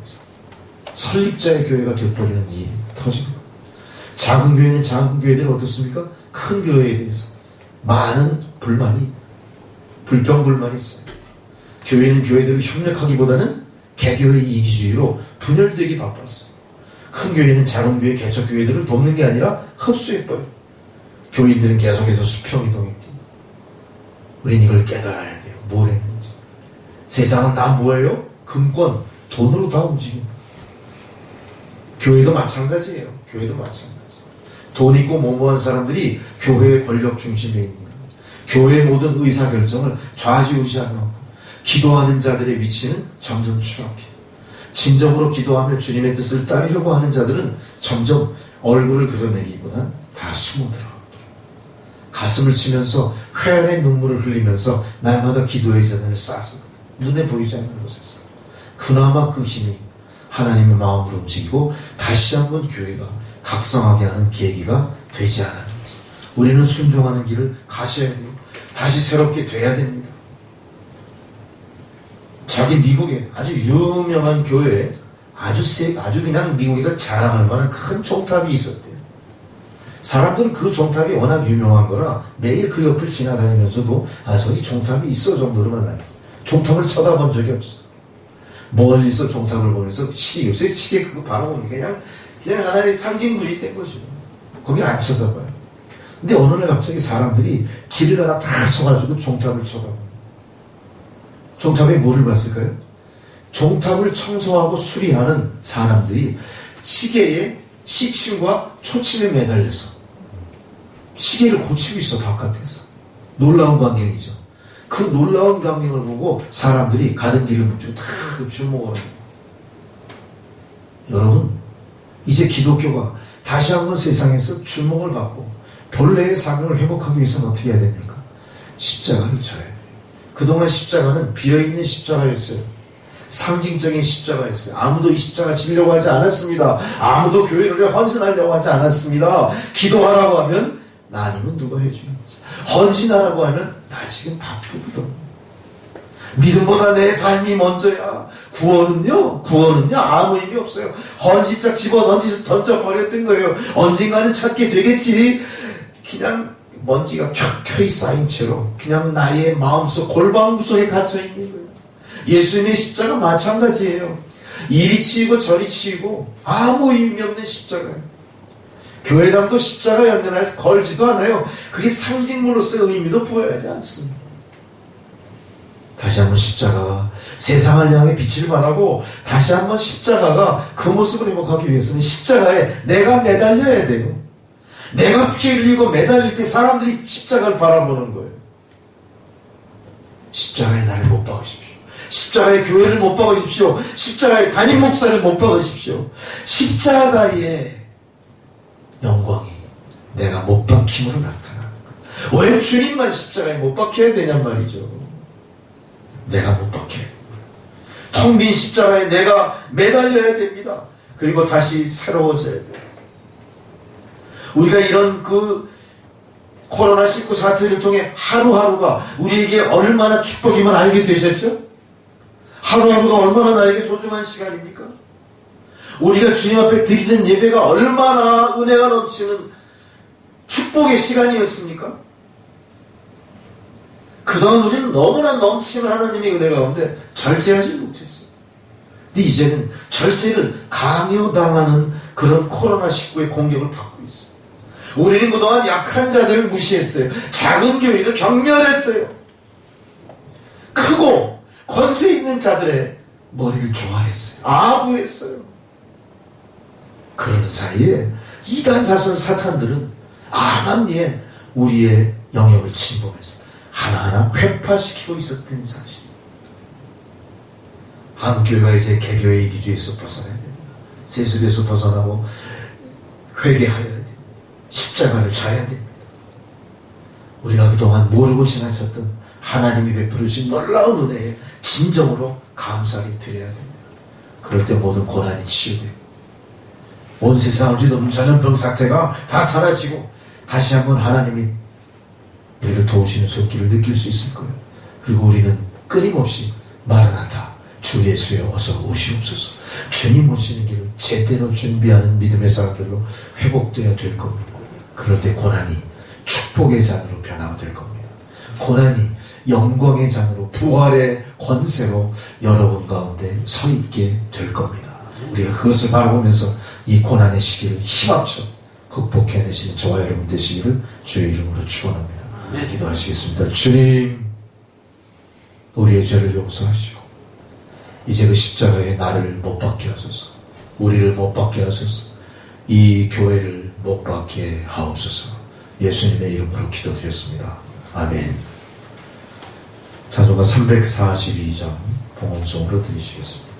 설립자의 교회가 되어버리는 일이 터진 거예요. 작은 교회는 작은 교회들은 어떻습니까? 큰 교회에 대해서 많은 불평불만이 있어요. 교회는 교회대로 협력하기보다는 개교의 이기주의로 분열되기 바빴어요. 큰 교회는 작은 교회, 개척교회들을 돕는 게 아니라 흡수해버려요. 교인들은 계속해서 수평이동했대요. 우린 이걸 깨달아야 돼요. 뭘 했는지. 세상은 다 뭐예요? 금권, 돈으로 다 움직입니다. 교회도 마찬가지예요. 교회도 마찬가지. 돈 있고 모모한 사람들이 교회의 권력 중심에 있는 거예요. 교회의 모든 의사결정을 좌지우지하는 만큼 기도하는 자들의 위치는 점점 추락해요. 진정으로 기도하며 주님의 뜻을 따르려고 하는 자들은 점점 얼굴을 드러내기보다는 다 숨어들어갑니다. 가슴을 치면서 회한의 눈물을 흘리면서 날마다 기도의 재단을 쌓았거든. 눈에 보이지 않는 곳에서. 그나마 그 힘이 하나님의 마음을 움직이고 다시 한번 교회가 각성하게 하는 계기가 되지 않았는지. 우리는 순종하는 길을 가셔야 돼요. 다시 새롭게 돼야 됩니다. 자기 미국에 아주 유명한 교회에 아주 그냥 미국에서 자랑할 만한 큰 종탑이 있었대요. 사람들은 그 종탑이 워낙 유명한 거라 매일 그 옆을 지나다니면서도 저기 종탑이 있어 정도로만 알았어요. 종탑을 쳐다본 적이 없어요. 멀리서 종탑을 보면서 요새 시계 그거 바라보니까 그냥 하나의 상징물이 된 거죠. 거기를 안 쳐다봐요. 근데 어느 날 갑자기 사람들이 길을 가다 다 서가지고 종탑을 쳐다봐요. 종탑에 뭐를 봤을까요? 종탑을 청소하고 수리하는 사람들이 시계에 시침과 초침에 매달려서 시계를 고치고 있어, 바깥에서. 놀라운 광경이죠. 그 놀라운 광경을 보고 사람들이 가던 길을 멈추고 다 주목을 합니다. 여러분, 이제 기독교가 다시 한번 세상에서 주목을 받고 본래의 사명을 회복하기 위해서는 어떻게 해야 됩니까? 십자가를 져야 돼요. 그동안 십자가는 비어있는 십자가였어요. 상징적인 십자가였어요. 아무도 이 십자가 지려고 하지 않았습니다. 아무도 교회를 헌신하려고 하지 않았습니다. 기도하라고 하면 나 아니면 누가 해주겠지. 헌신하라고 하면 나 지금 바쁘거든. 믿음보다 내 삶이 먼저야. 구원은요 아무 의미 없어요. 헌신짝 집어 던져버렸던 거예요. 언젠가는 찾게 되겠지. 그냥 먼지가 켜켜이 쌓인 채로 그냥 나의 마음속 골방구 속에 갇혀있는 거예요. 예수님의 십자가 마찬가지예요. 이리 치이고 저리 치이고 아무 의미 없는 십자가예요. 교회당도 십자가 연연해서 걸지도 않아요. 그게 상징물로서의 의미도 부여하지 않습니다. 다시 한번 십자가가 세상을 향해 빛을 발하고 다시 한번 십자가가 그 모습을 회복하기 위해서는 십자가에 내가 매달려야 돼요. 내가 피 흘리고 매달릴 때 사람들이 십자가를 바라보는 거예요. 십자가에 나를 못 박으십시오. 십자가에 교회를 못 박으십시오. 십자가에 담임 목사를 못 박으십시오. 십자가의 영광이 내가 못 박힘으로 나타나는 거예요. 왜 주님만 십자가에 못 박혀야 되냔 말이죠. 내가 못 박혀요. 텅 빈 십자가에 내가 매달려야 됩니다. 그리고 다시 새로워져야 돼요. 우리가 이런 그 코로나19 사태를 통해 하루하루가 우리에게 얼마나 축복임을 알게 되셨죠? 하루하루가 얼마나 나에게 소중한 시간입니까? 우리가 주님 앞에 드리는 예배가 얼마나 은혜가 넘치는 축복의 시간이었습니까? 그동안 우리는 너무나 넘치는 하나님의 은혜 가운데 절제하지 못했어요. 근데 이제는 절제를 강요당하는 그런 코로나19의 공격을 받고 있어요. 우리는 그동안 약한 자들을 무시했어요. 작은 교회를 경멸했어요. 크고 권세 있는 자들의 머리를 조아렸어요. 아부했어요. 그러는 사이에 이단 사선 사탄들은 암암리에 우리의 영역을 침범해서 하나하나 회파시키고 있었던 사실. 한국교회가 이제 개교의 기주에서 벗어나야 됩니다. 세습에서 벗어나고 회개하여야 됩니다. 십자가를 져야 됩니다. 우리가 그동안 모르고 지나쳤던 하나님이 베풀으신 놀라운 은혜에 진정으로 감사를 드려야 됩니다. 그럴 때 모든 고난이 치유되고 온 세상을 뒤덮는 전염병 사태가 다 사라지고 다시 한번 하나님이 우리를 도우시는 손길을 느낄 수 있을 거예요. 그리고 우리는 끊임없이 마라나타 주 예수여 어서 오시옵소서. 주님 오시는 길을 제대로 준비하는 믿음의 사람들로 회복되어야 될 겁니다. 그럴 때 고난이 축복의 잔으로 변화가 될 겁니다. 고난이 영광의 잔으로 부활의 권세로 여러분 가운데 서 있게 될 겁니다. 우리가 그것을 바라보면서 이 고난의 시기를 힘합쳐 극복해내시는 저와 여러분 되시기를 주의 이름으로 축원합니다. 기도하시겠습니다. 주님, 우리의 죄를 용서하시고 이제 그 십자가에 나를 못 박게 하소서. 우리를 못 박게 하소서. 이 교회를 못 박게 하옵소서. 예수님의 이름으로 기도드렸습니다. 아멘. 찬송가 342장 봉헌송으로 드리시겠습니다.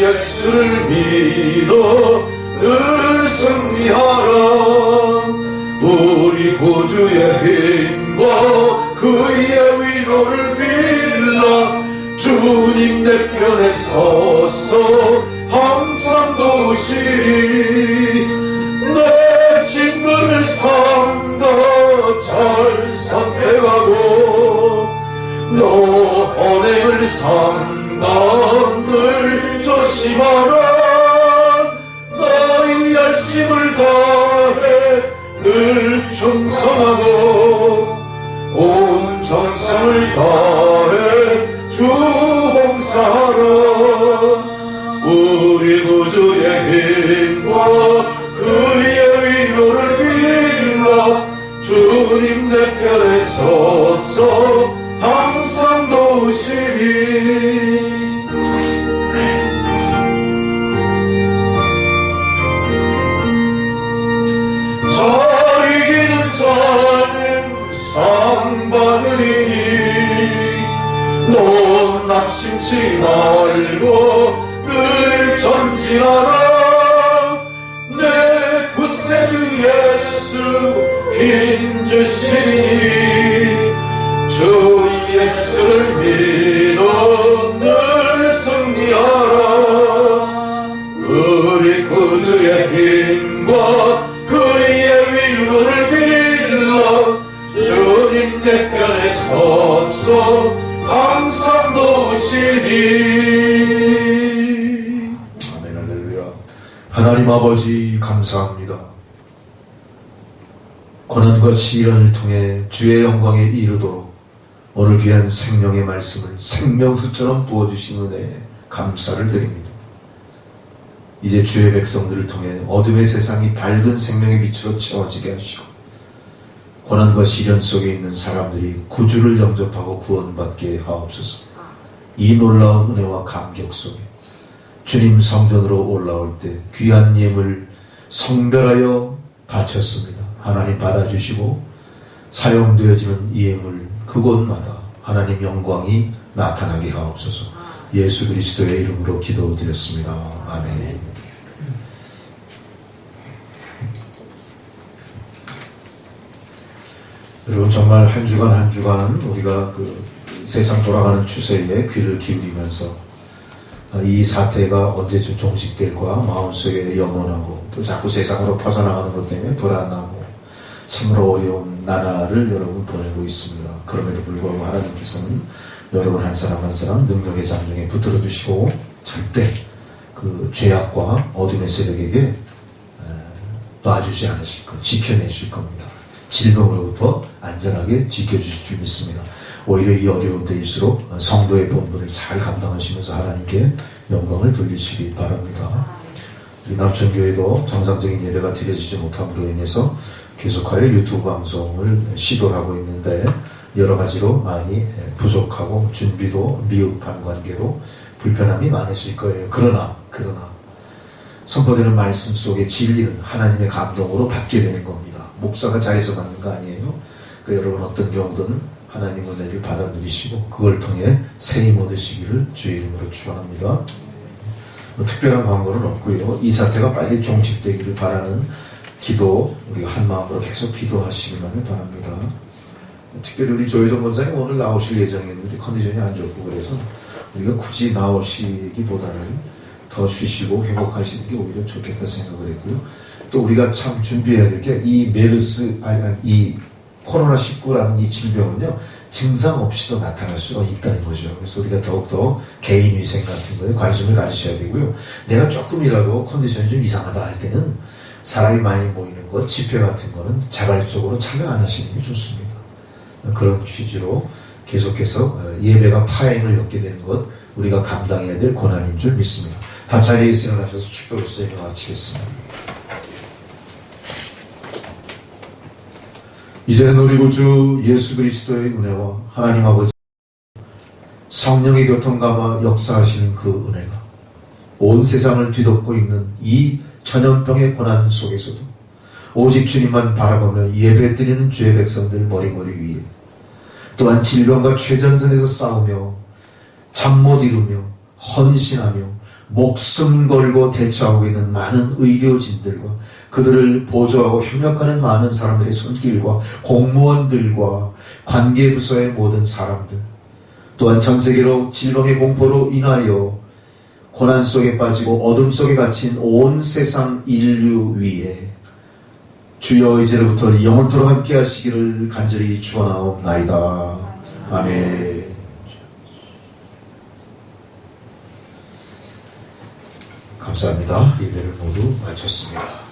예수를 믿어 늘 승리하라. 우리 구주의 힘과 그의 위로를 빌라. 주님 내 편에 서서 항상 도우시리. 내 친구를 삼가 잘 선택하고 너 언행을 삼가 늘 조심하라. 너희 열심을 다해 늘 충성하고 온 정성을 다해 주 봉사하라. 우리 구주의 힘과 그의 위로를 빌라. 주님 내 편에 서서 항상 도우시리. 잘 이기는 자는 상 받으리니 넌 낙심치 말고 늘 전진하라. 내 구세주 예수 수 힘주시니 주 예수를 믿어 늘 승리하라. 우리 구주의 힘과 그의 위로를 빌러 주님 내 편에 서서 항상 도우시리. 아멘. 할렐루야. 하나님 아버지 감사합니다. 고난과 시련을 통해 주의 영광에 이르도록 오늘 귀한 생명의 말씀을 생명수처럼 부어주신 은혜에 감사를 드립니다. 이제 주의 백성들을 통해 어둠의 세상이 밝은 생명의 빛으로 채워지게 하시고 고난과 시련 속에 있는 사람들이 구주를 영접하고 구원받게 하옵소서. 이 놀라운 은혜와 감격 속에 주님 성전으로 올라올 때 귀한 예물 성별하여 바쳤습니다. 하나님 받아주시고 사용되어지는 이 예물 그곳마다 하나님 영광이 나타나게 하옵소서. 예수 그리스도의 이름으로 기도드렸습니다. 아멘. 여러분 정말 한 주간 우리가 그 세상 돌아가는 추세에 귀를 기울이면서 이 사태가 언제쯤 종식될까 마음속에 영원하고 또 자꾸 세상으로 퍼져나가는 것 때문에 불안하고 참으로 어려운 나날을 여러분 보내고 있습니다. 그럼에도 불구하고 하나님께서는 여러분 한 사람 한 사람 능력의 잠중에 붙들어 주시고 절대 그 죄악과 어둠의 세력에게 놔주지 않으실 것, 지켜내실 겁니다. 질병으로부터 안전하게 지켜주실 줄 믿습니다. 오히려 이 어려운 때일수록 성도의 본분을 잘 감당하시면서 하나님께 영광을 돌리시기 바랍니다. 우리 남천교회도 정상적인 예배가 드려지지 못함으로 인해서 계속하여 유튜브 방송을 시도를 하고 있는데 여러 가지로 많이 부족하고 준비도 미흡한 관계로 불편함이 많으실 거예요. 그러나 선포되는 말씀 속에 진리는 하나님의 감동으로 받게 되는 겁니다. 목사가 잘해서 받는 거 아니에요. 그러니까 여러분 어떤 경우든 하나님 은혜를 받아 누리시고 그걸 통해 세임 얻으시기를 주의 이름으로 축원합니다. 특별한 광고는 없고요. 이 사태가 빨리 종식되기를 바라는 기도 우리가 한 마음으로 계속 기도하시기만을 바랍니다. 특별히 우리 조혜정 권사님 오늘 나오실 예정이었는데 컨디션이 안 좋고 그래서 우리가 굳이 나오시기보다는 더 쉬시고 회복하시는 게 오히려 좋겠다 생각을 했고요. 또 우리가 참 준비해야 될 게 이 코로나19라는 이 질병은요 증상 없이도 나타날 수가 있다는 거죠. 그래서 우리가 더욱더 개인위생 같은 거에 관심을 가지셔야 되고요. 내가 조금이라도 컨디션이 좀 이상하다 할 때는 사람이 많이 모이는 것, 집회 같은 거는 자발적으로 참여 안 하시는 게 좋습니다. 그런 취지로 계속해서 예배가 파행을 겪게 되는 것 우리가 감당해야 될 고난인 줄 믿습니다. 다 자리에서 일어나셔서 축도로 세임을 마치겠습니다. 이제는 우리 구주 예수 그리스도의 은혜와 하나님 아버지 성령의 교통감화 역사하시는 그 은혜가 온 세상을 뒤덮고 있는 이 전염병의 고난 속에서도 오직 주님만 바라보며 예배드리는 주의 백성들 머리머리 위에 또한 질병과 최전선에서 싸우며 잠 못 이루며 헌신하며 목숨 걸고 대처하고 있는 많은 의료진들과 그들을 보조하고 협력하는 많은 사람들의 손길과 공무원들과 관계부서의 모든 사람들 또한 전세계로 질병의 공포로 인하여 고난 속에 빠지고 어둠 속에 갇힌 온 세상 인류 위에 주여 이제로부터 영원토록 함께 하시기를 간절히 축원하옵나이다. 아멘. 감사합니다. 예배를 모두 마쳤습니다.